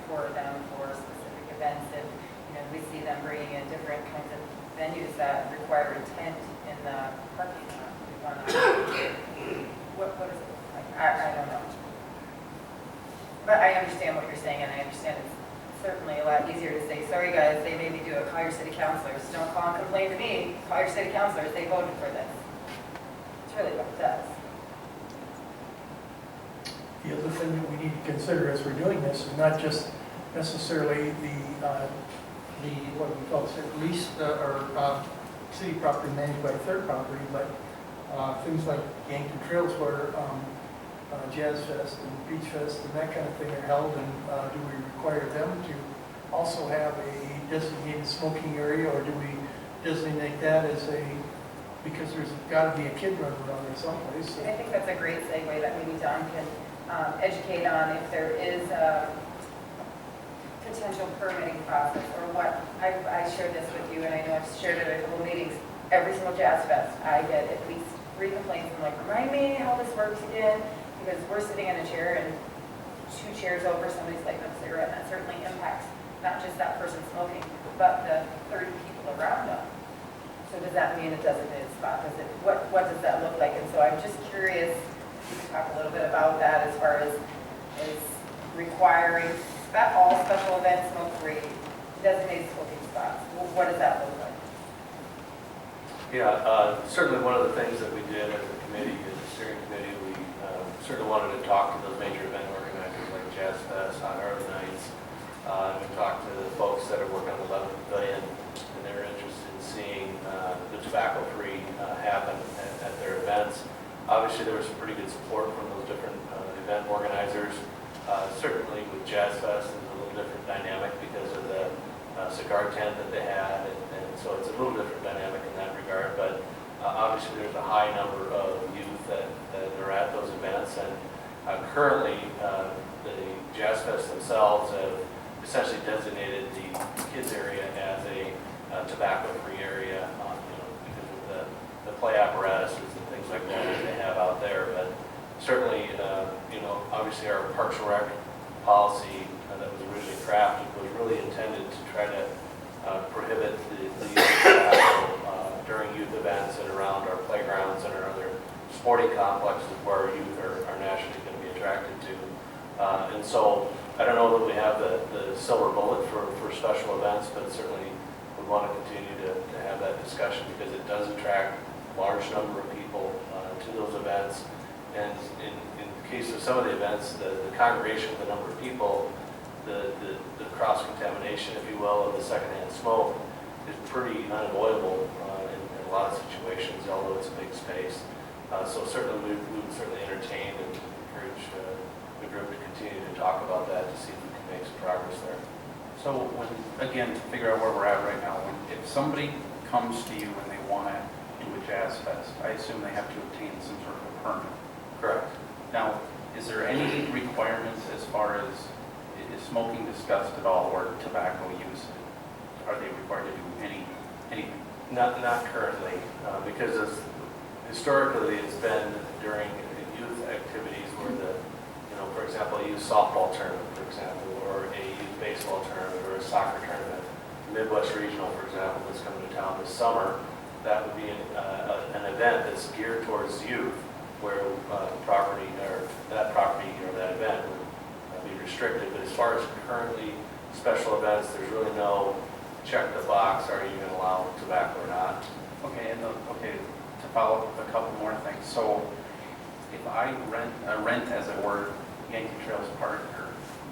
for them for specific events. And, you know, we see them bringing in different kinds of venues that require a tent in the parking lot. We want to, what does it look like? I don't know. But I understand what you're saying, and I understand it's certainly a lot easier to say, sorry guys, they made me do it, call your city councilors. Don't call and complain to me, call your city councilors, they voted for this. It's really what it does. The other thing that we need to consider as we're doing this is not just necessarily the what we call leased or city property managed by third property, but things like Yankton Trails where Jazz Fest and Beach Fest and that kind of thing are held, and do we require them to also have a designated smoking area, or do we designate that as because there's got to be a kid running around there someplace. And I think that's a great segue that maybe Don can educate on if there is a potential permitting process, or what. I shared this with you, and I know I've shared it at a couple of meetings. Every single Jazz Fest, I get at least 3 complaints. I'm like, remind me how this works again, because we're sitting in a chair and 2 chairs over, somebody's lighting up a cigarette, and that certainly impacts not just that person smoking, but the 30 people around them. So does that mean a designated spot? What does that look like? And so I'm just curious if you could talk a little bit about that as far as requiring all special events smoke-free, designated smoking spots. What does that look like? Yeah, certainly one of the things that we did as a committee, as a steering committee, we certainly wanted to talk to those major event organizers like Jazz Fest, Hot Harley Nights. We talked to the folks that are working on the 11th Pavilion, and they're interested in seeing the tobacco-free happen at their events. Obviously, there was some pretty good support from those different event organizers. Certainly with Jazz Fest, it's a little different dynamic because of the cigar tent that they had, and so it's a little different dynamic in that regard. But obviously, there's a high number of youth that are at those events, and currently, the Jazz Fest themselves have essentially designated the kids area as a tobacco-free area, because of the play apparatuses and things like that they have out there. But certainly, obviously our Parks and Rec policy that was originally crafted was really intended to try to prohibit the use of tobacco during youth events and around our playgrounds and our other sporting complexes where our youth are naturally going to be attracted to. And so I don't know that we have the silver bullet for special events, but certainly we would want to continue to have that discussion because it does attract a large number of people to those events. And in the case of some of the events, the congregation of the number of people, the cross-contamination, if you will, of the secondhand smoke is pretty unavoidable in a lot of situations, although it's a big space. So certainly we would certainly entertain and encourage the group to continue to talk about that to see if we can make some progress there. So when, again, to figure out where we're at right now, if somebody comes to you and they want to do a jazz fest, I assume they have to obtain some sort of a permit. Correct. Now, is there any requirements as far as, is smoking discussed at all, or tobacco use? Are they required to do anything? Not currently, because historically it's been during youth activities where for example, a youth softball tournament, for example, or a youth baseball tournament, or a soccer tournament. Midwest Regional, for example, that's coming to town this summer, that would be an event that's geared towards youth, where that property or that event would be restricted. But as far as currently special events, there's really no check the box, are you going to allow tobacco or not? Okay, to follow up with a couple more things. So if I rent as it were, Yankee Trails Park,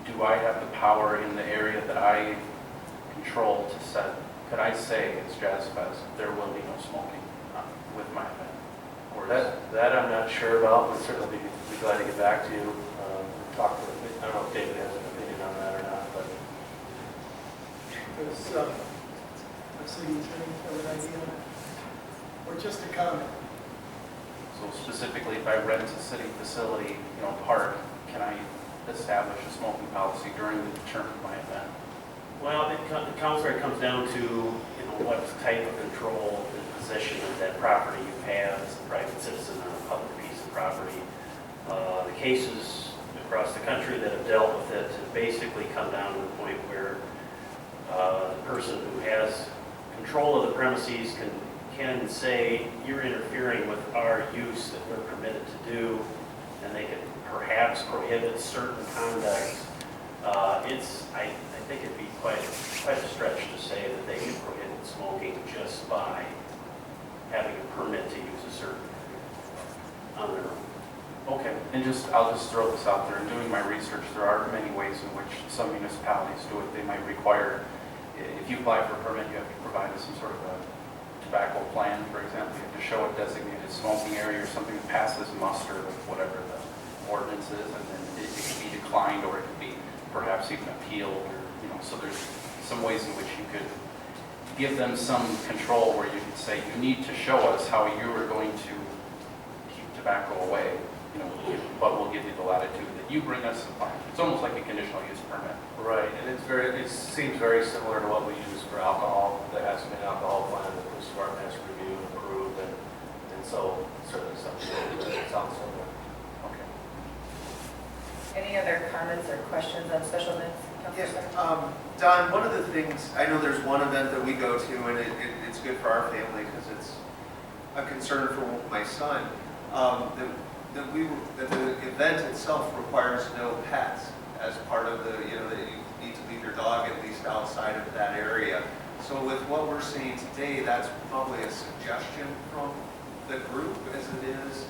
do I have the power in the area that I control to set, could I say it's Jazz Fest, there will be no smoking with my event? Or That I'm not sure about, but certainly be glad to get back to you. I don't know if David has an opinion on that or not, but. Does the city attorney have an idea on it? Or just a comment? So specifically, if I rent a city facility, park, can I establish a smoking policy during the term of my event? Well, Counselor, it comes down to, what type of control and possession of that property you have as a private citizen on a public piece of property. The cases across the country that have dealt with it have basically come down to the point where the person who has control of the premises can say, you're interfering with our use that we're permitted to do, and they can perhaps prohibit certain conduct. I think it'd be quite a stretch to say that they can prohibit smoking just by having a permit to use a certain on their own. Okay, and I'll just throw this out there. In doing my research, there are many ways in which some municipalities do it. They might require, if you apply for a permit, you have to provide some sort of a tobacco plan, for example. You have to show a designated smoking area or something that passes muster with whatever the ordinance is, and then it can be declined, or it could be perhaps even appealed, or, so there's some ways in which you could give them some control where you could say, you need to show us how you are going to keep tobacco away, but we'll give you the latitude that you bring us the plan. It's almost like a conditional use permit. Right, and it seems very similar to what we use for alcohol. There has to be an alcohol plan that the police department has to review and approve, and so certainly something that sounds similar. Okay. Any other comments or questions on special events? Yes, Don, one of the things, I know there's one event that we go to, and it's good for our family because it's a concern for my son, that the event itself requires no pets as part of that you need to leave your dog at least outside of that area. So with what we're seeing today, that's probably a suggestion from the group as it is.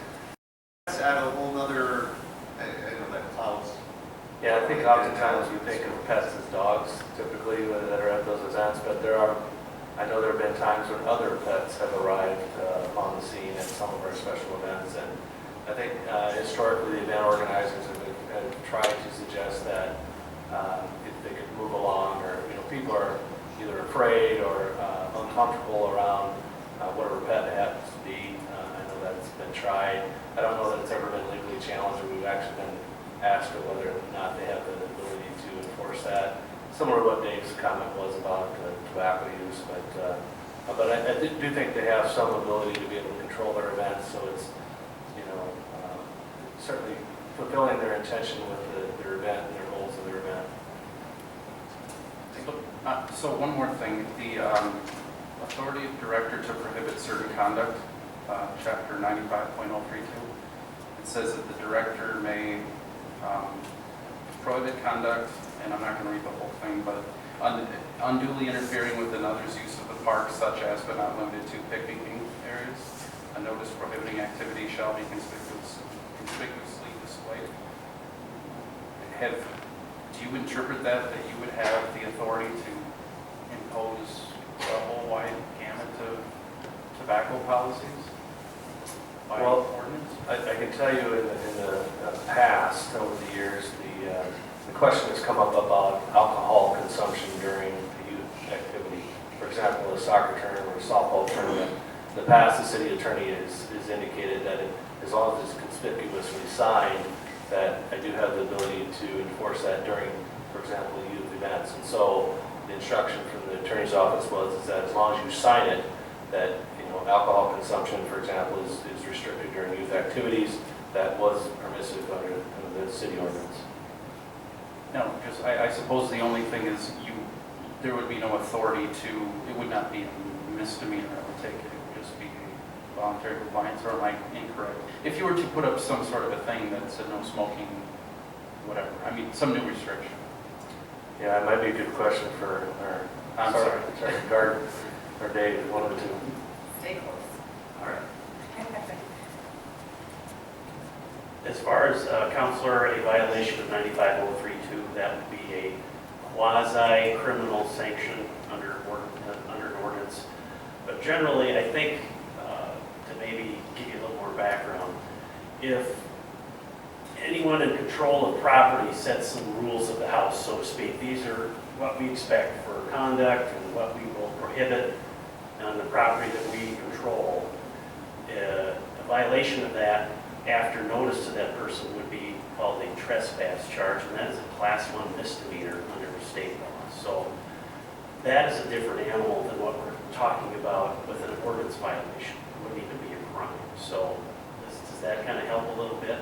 That's at a whole nother, I know that clouds. Yeah, I think oftentimes we think of pets as dogs typically that are at those events, but I know there have been times when other pets have arrived on the scene at some of our special events, and I think historically the event organizers have tried to suggest that if they could move along, or people are either afraid or uncomfortable around whatever pet it happens to be. I know that's been tried. I don't know that it's ever been legally challenged, or we've actually been asked whether or not they have the ability to enforce that. Similar to what Dave's comment was about tobacco use, but I do think they have some ability to be able to control their events, so it's certainly fulfilling their intention with their event and their goals of their event. So one more thing, the authority of director to prohibit certain conduct, chapter 95.032, it says that the director may prohibit conduct, and I'm not going to read the whole thing, but unduly interfering with another's use of the park, such as but not limited to picnicking areas. A notice prohibiting activity shall be conspicuously displayed. Do you interpret that you would have the authority to impose a whole wide gamut of tobacco policies by Well, ordinance? I can tell you in the past, over the years, the question has come up about alcohol consumption during the youth activity. For example, a soccer tournament or a softball tournament. In the past, the city attorney has indicated that as long as it's conspicuously signed, that I do have the ability to enforce that during, for example, youth events. And so the instruction from the attorney's office was is that as long as you sign it, that alcohol consumption, for example, is restricted during youth activities. That was permissive under the city ordinance. No, because I suppose the only thing is there would be no authority it would not be a misdemeanor, I would take it. It would just be voluntary compliance, or am I incorrect? If you were to put up some sort of a thing that said no smoking, whatever, I mean, some new restriction. Yeah, it might be a good question for I'm sorry, Gard or Dave, one of the two. Stay close. All right. As far as counselor, a violation of 95032, that would be a quasi-criminal sanction under an ordinance. But generally, I think, to maybe give you a little more background, if anyone in control of property sets some rules of the house, so to speak, these are what we expect for conduct and what we will prohibit on the property that we control. A violation of that after notice to that person would be called a trespass charge, and that is a class 1 misdemeanor under state law. So that is a different animal than what we're talking about with an ordinance violation. It wouldn't even be a crime. So does that kind of help a little bit?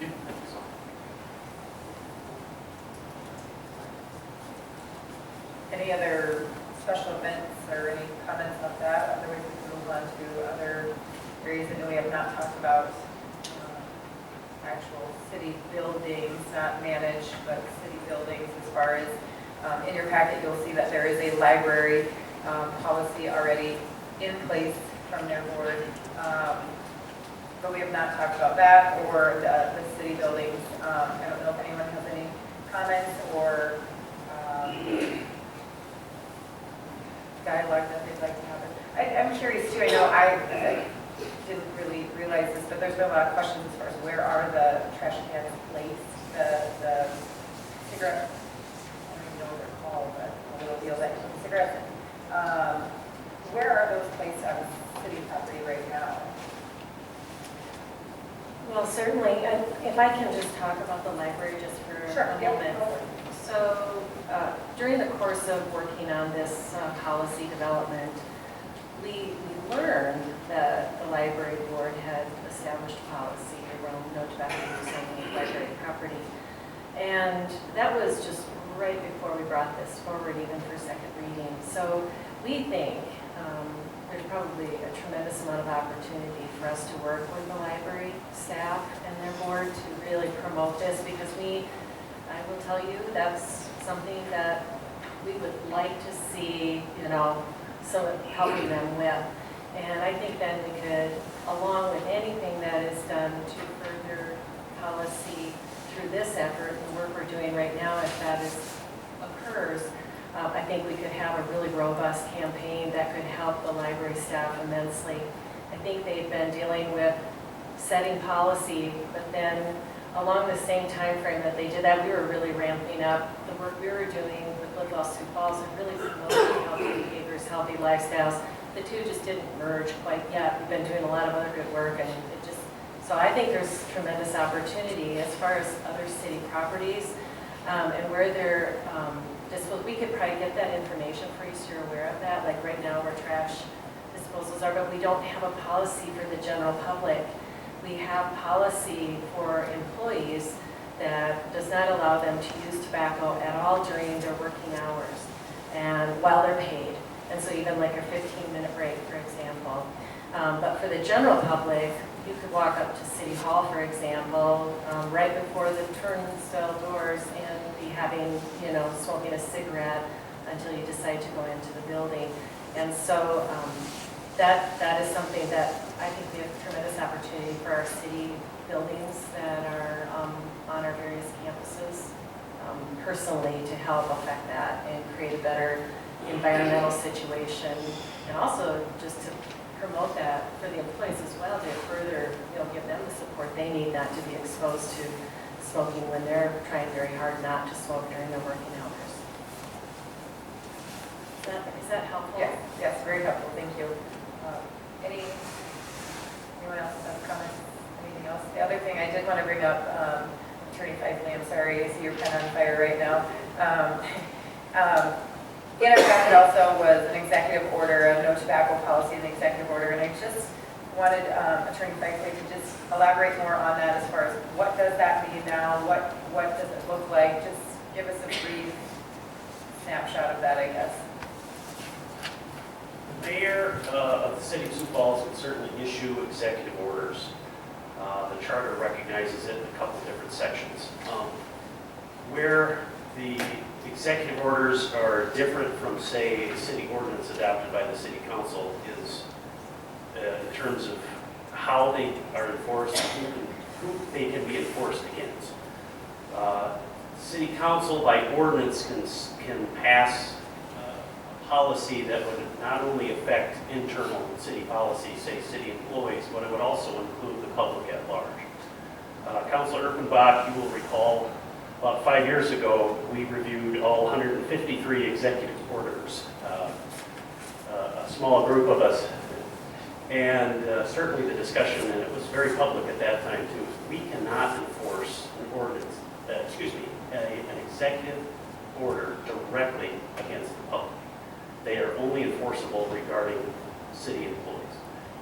Yeah, I think so. Any other special events or any comments about that? Otherwise, we can move on to other areas that we have not talked about. Actual city buildings, not managed, but city buildings. As far as in your packet, you'll see that there is a library policy already in place from their board. But we have not talked about that or the city buildings. I don't know if anyone has any comments or dialogue that they'd like to have. I'm curious too. I know I didn't really realize this, but there's been a lot of questions as far as where are the trash cans placed, the cigarette, I don't even know what they're called, but the little deal that you put cigarettes in. Where are those placed on city property right now? Well, certainly, if I can just talk about the library just for a moment. So during the course of working on this policy development, we learned that the library board had established policy around no tobacco use on library property. And that was just right before we brought this forward, even for second reading. So we think there's probably a tremendous amount of opportunity for us to work with the library staff and their board to really promote this, because I will tell you, that's something that we would like to see, so helping them with. And I think then we could, along with anything that is done to further policy through this effort, the work we're doing right now, if that occurs, I think we could have a really robust campaign that could help the library staff immensely. I think they've been dealing with setting policy, but then along the same time frame that they did that, we were really ramping up the work we were doing with Sioux Falls and really promoting healthy behaviors, healthy lifestyles. The two just didn't merge quite yet. We've been doing a lot of other good work, and so I think there's tremendous opportunity as far as other city properties and where they're disposed. We could probably get that information for you so you're aware of that, like right now where trash disposals are, but we don't have a policy for the general public. We have policy for employees that does not allow them to use tobacco at all during their working hours and while they're paid. And so even like a 15-minute break, for example. But for the general public, you could walk up to City Hall, for example, right before the turnstile doors and be having, smoking a cigarette until you decide to go into the building. And so that is something that I think we have a tremendous opportunity for our city buildings that are on our various campuses, personally, to help affect that and create a better environmental situation, and also just to promote that for the employees as well, to further, give them the support they need not to be exposed to smoking when they're trying very hard not to smoke during their working hours. Is that helpful? Yes, very helpful, thank you. Anyone else have comments? Anything else? The other thing I did want to bring up, Attorney Feifley, I'm sorry, I see you're kind of on fire right now. In our packet also was an executive order, a no tobacco policy in the executive order, and I just wanted Attorney Feifley to just elaborate more on that as far as what does that mean now, what does it look like? Just give us a brief snapshot of that, I guess. The mayor of the city of Sioux Falls can certainly issue executive orders. The charter recognizes it in a couple different sections. Where the executive orders are different from, say, a city ordinance adopted by the city council is in terms of how they are enforced, who they can be enforced against. City council by ordinance can pass a policy that would not only affect internal city policy, say city employees, but it would also include the public at large. Councilor Erpenbach, you will recall, about 5 years ago, we reviewed all 153 executive orders, a small group of us, and certainly the discussion, and it was very public at that time too, we cannot enforce an ordinance, an executive order directly against the public. They are only enforceable regarding city employees.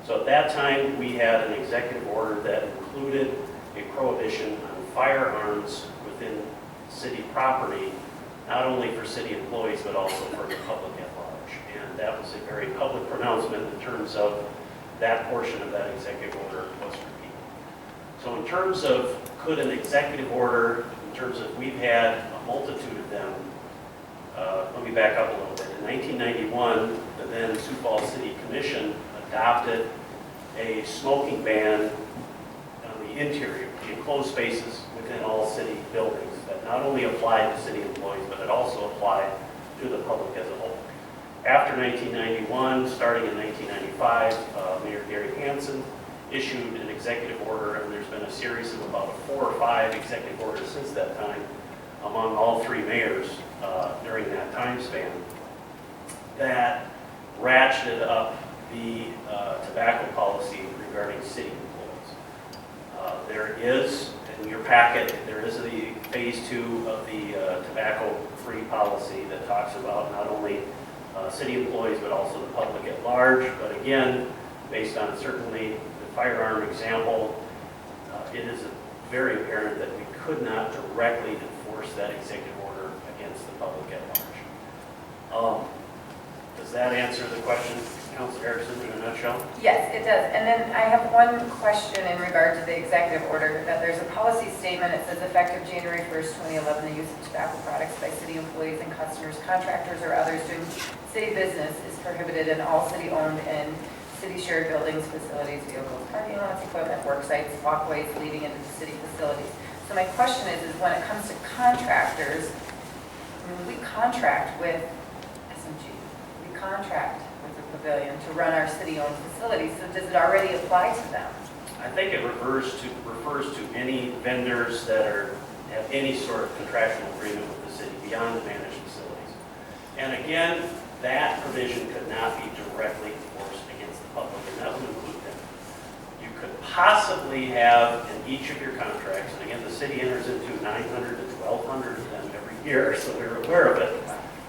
So at that time, we had an executive order that included a prohibition on firearms within city property, not only for city employees, but also for the public at large. And that was a very public pronouncement in terms of that portion of that executive order was repealed. So in terms of could an executive order, in terms of we've had a multitude of them, let me back up a little bit. In 1991, the then Sioux Falls City Commission adopted a smoking ban on the interior, the enclosed spaces within all city buildings that not only applied to city employees, but it also applied to the public as a whole. After 1991, starting in 1995, Mayor Gary Hansen issued an executive order, and there's been a series of about 4 or 5 executive orders since that time among all 3 mayors during that time span that ratcheted up the tobacco policy regarding city employees. There is, in your packet, there is the phase 2 of the tobacco-free policy that talks about not only city employees, but also the public at large. But again, based on certainly the firearm example, it is very apparent that we could not directly enforce that executive order against the public at large. Does that answer the question, Councilor Erickson, in a nutshell? Yes, it does. And then I have one question in regard to the executive order, that there's a policy statement. It says effective January 1st, 2011, the use of tobacco products by city employees and customers, contractors, or others doing city business is prohibited in all city-owned and city-shared buildings, facilities, vehicles, parking lots, equipment, work sites, walkways leading into the city facilities. So my question is when it comes to contractors, we contract with SMG, we contract with the pavilion to run our city-owned facilities, so does it already apply to them? I think it refers to any vendors that have any sort of contractual agreement with the city beyond the managed facilities. And again, that provision could not be directly enforced against the public, and that would include them. You could possibly have in each of your contracts, and again, the city enters into 900 to 1,200 of them every year, so we're aware of it,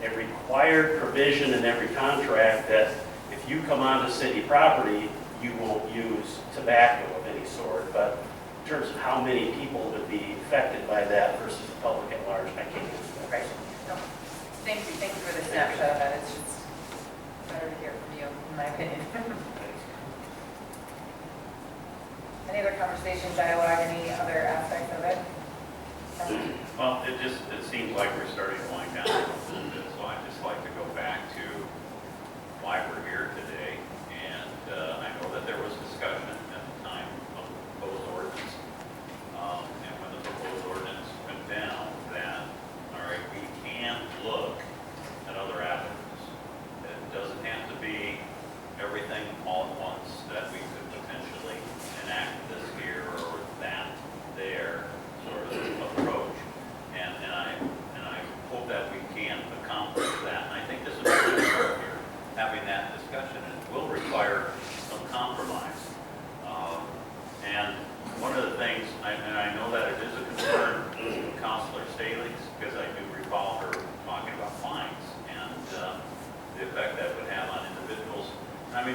a required provision in every contract that if you come onto city property, you won't use tobacco of any sort. But in terms of how many people would be affected by that versus the public at large, I can't answer that. Right. No. Thank you for the snapshot of that. It's just better to hear from you, in my opinion. Any other conversation, dialogue, any other aspects of it? Well, it seems like we're starting to wind down a little bit, so I'd just like to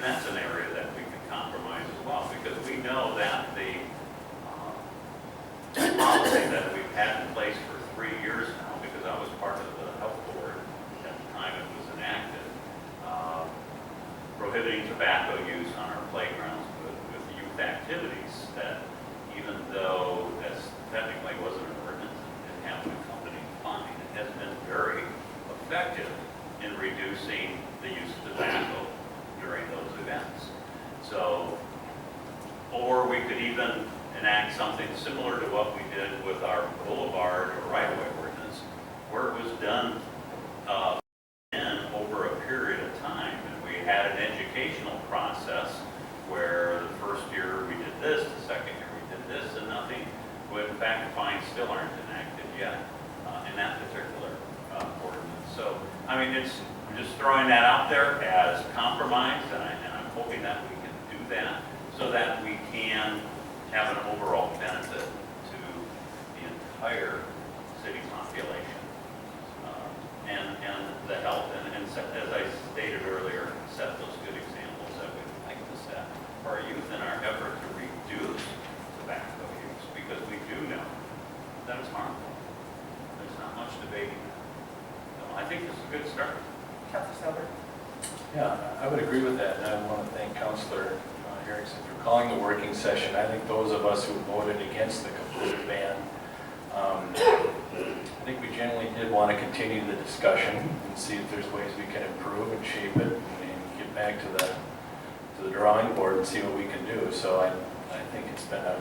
mean, that's an area that we can compromise as well, because we know that the policy that we've had in place for 3 years now, because I was part of the health board at the time it was enacted, prohibiting tobacco use on our playgrounds with youth activities, that even though that's technically wasn't an ordinance and didn't have an accompanying fine, it has been very effective in reducing the use of tobacco during those events. So, or we could even enact something similar to what we did with our boulevard or right-of-way ordinance, where it was done over a period of time, and we had an educational process where the first year we did this, the second year we did this, and nothing. Well, in fact, fines still aren't enacted yet in that particular ordinance. So, I mean, I'm just throwing that out there as compromise, and I'm hoping that we can do that so that we can have an overall benefit to the entire city population. And the health, and as I stated earlier, set those good examples that we'd like to set for our youth in our effort to reduce tobacco use, because we do know that it's harmful. There's not much debating that. So I think this is a good start. Councilor Silver. Yeah, I would agree with that, and I want to thank Councilor Erickson for calling the working session. I think those of us who voted against the complete ban, I think we generally did want to continue the discussion and see if there's ways we can improve and shape it and get back to the drawing board and see what we can do. So I think it's been a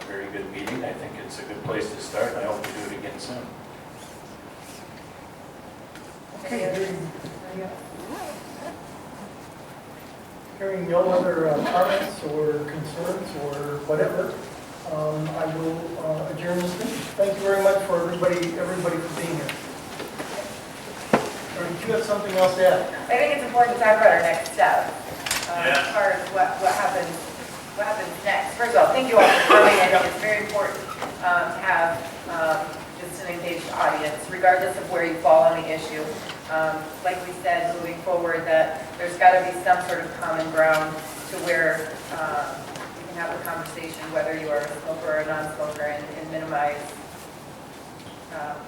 very good meeting. I think it's a good place to start, and I hope we do it again soon. Okay, hearing no other comments or concerns or whatever, I will adjourn this meeting. Thank you very much for everybody for being here. Or did you have something else to add? I think it's important to talk about our next step, Yeah. as far as what happens next. First of all, thank you all for coming. I think it's very important to have just an engaged audience, regardless of where you fall on the issue. Like we said, moving forward, that there's got to be some sort of common ground to where you can have a conversation, whether you are a smoker or a non-smoker, and minimize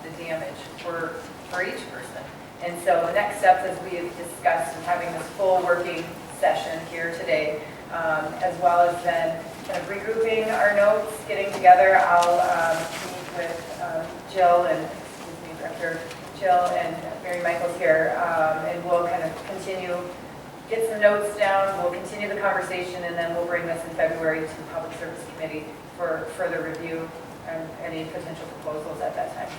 the damage for each person. And so the next steps, as we have discussed, is having this full working session here today, as well as then kind of regrouping our notes, getting together. I'll meet with Jill and, Director Jill and Mary Michaels here, and we'll kind of continue, get some notes down, we'll continue the conversation, and then we'll bring this in February to the Public Service Committee for further review and any potential proposals at that time.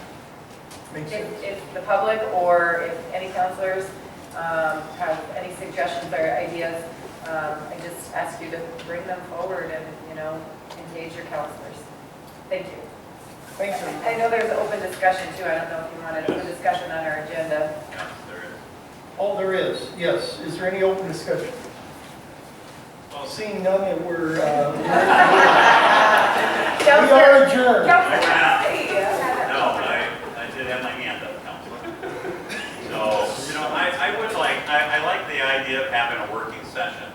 If the public or if any counselors have any suggestions or ideas, I just ask you to bring them forward and, engage your counselors. Thank you. Thanks. I know there's an open discussion too. I don't know if you wanted a discussion on our agenda. Yes, there is. Oh, there is, yes. Is there any open discussion? Well, seeing none, and we are adjourned. No, I did have my hand up, Councilor. So, I like the idea of having a working session.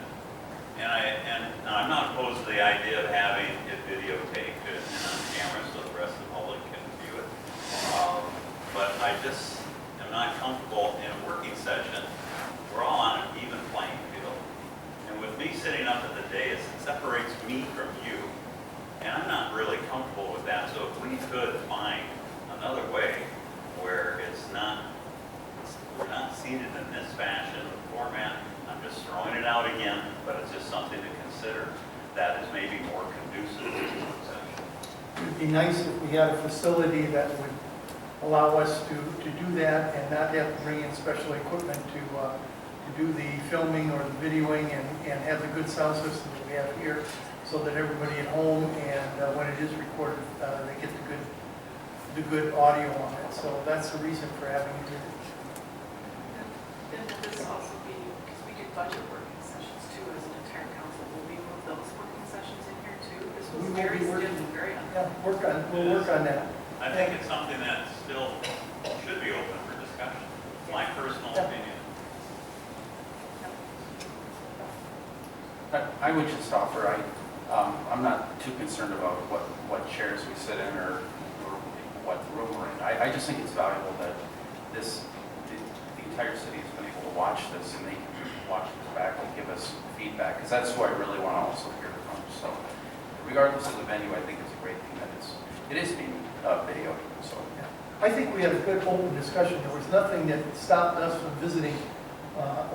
And I'm not opposed to the idea of having it videotaped and on camera so the rest of the public can view it. But I just am not comfortable in a working session. We're all on an even playing field. And with me sitting up at the dais, it separates me from you. And I'm not really comfortable with that. So if we could find another way where we're not seated in this fashion format, I'm just throwing it out again, but it's just something to consider that is maybe more conducive to this session. It would be nice if we had a facility that would allow us to do that and not have to bring in special equipment to do the filming or the videoing and have the good sound system that we have here, so that everybody at home and when it is recorded, they get the good audio on it. So that's the reason for having it here. Then will this also be, because we do budget working sessions too as an entire council, will we move those working sessions in here too? This was very stiff and very We'll work on that. I think it's something that still should be open for discussion. My personal opinion. I would just offer, I'm not too concerned about what chairs we sit in or what room we're in. I just think it's valuable that the entire city has been able to watch this and they can watch this back and give us feedback, because that's who I really want to also hear from. So regardless of the venue, I think it's a great thing that it is being videoed. So I think we had a good open discussion. There was nothing that stopped us from visiting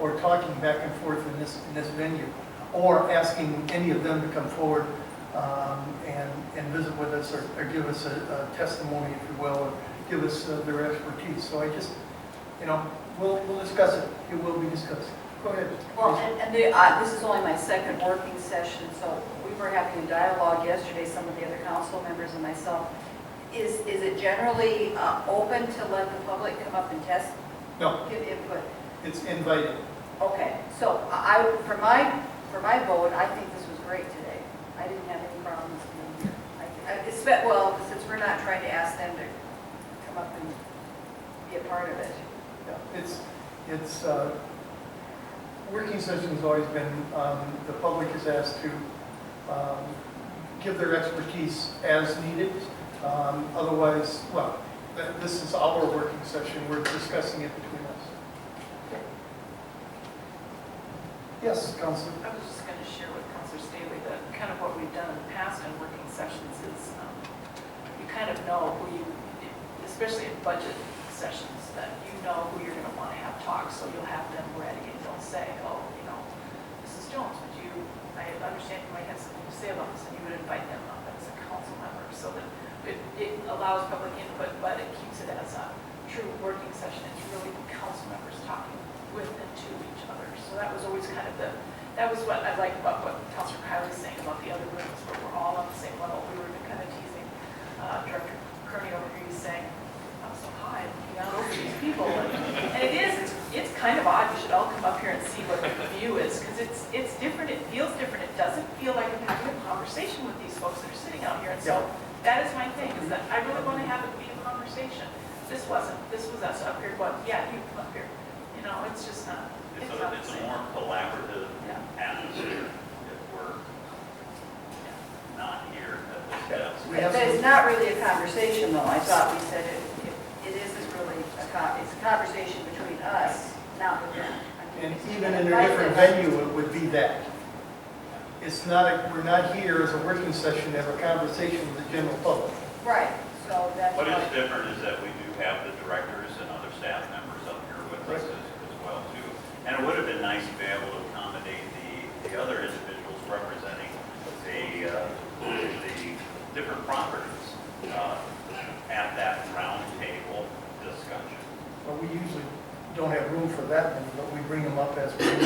or talking back and forth in this venue, or asking any of them to come forward and visit with us, or give us a testimony, if you will, or give us their expertise. So I just, we'll discuss it. It will be discussed. Go ahead. Well, and this is only my second working session, so we were having a dialogue yesterday, some of the other council members and myself. Is it generally open to let the public come up and test? No, Give input? it's invited. Okay, so for my vote, I think this was great today. I didn't have any problems being here. Well, since we're not trying to ask them to come up and be a part of it. Yeah, it's working session has always been, the public is asked to give their expertise as needed. Otherwise, well, this is our working session. We're discussing it between us. Yes, Councilor. I was just going to share with Councilor Staley that kind of what we've done in the past in working sessions is you kind of know who you, especially in budget sessions, that you know who you're going to want to have talk, so you'll have them ready and don't say, oh, Mrs. Jones, I understand you might have something to say about this, and you would invite them up as a council member, so that it allows public input, but it keeps it as a true working session. It's really council members talking with and to each other. So that was always kind of that was what I liked about what Councilor Kylie's saying about the other rooms, where we're all on the same level. We were kind of teasing Director Kearney over here. He's saying, I'm so high, looking out over these people. And it is, it's kind of odd. You should all come up here and see what the view is, because it's different. It feels different. It doesn't feel like I'm having a conversation with these folks that are sitting out here. And so that is my thing, is that I really want to have it be a conversation. This wasn't. This was us up here going, yeah, you come up here. It's just not. It's a more collaborative atmosphere if we're not here at this desk. But it's not really a conversation, though. I thought we said it isn't really it's a conversation between us, not with them. And even in a different venue, it would be that. It's not, we're not here as a working session to have a conversation with the general public. Right, so that's What is why. different is that we do have the directors and other staff members up here with us as well, too. And it would have been nice to be able to accommodate the other individuals representing the different properties at that round table discussion. Well, we usually don't have room for that many, but we bring them up as we did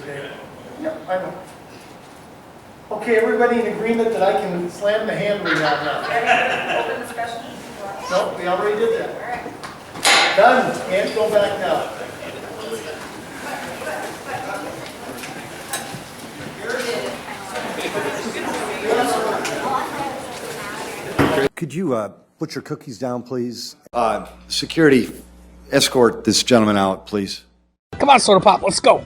today. Yeah, I know. Okay, everybody in agreement that I can slam the hand ring out now? Open discussion? No, we already did All that. right. Done, can't go back now. Could you put your cookies down, please? Security, escort this gentleman out, please. Come on, Soda Pop, let's go.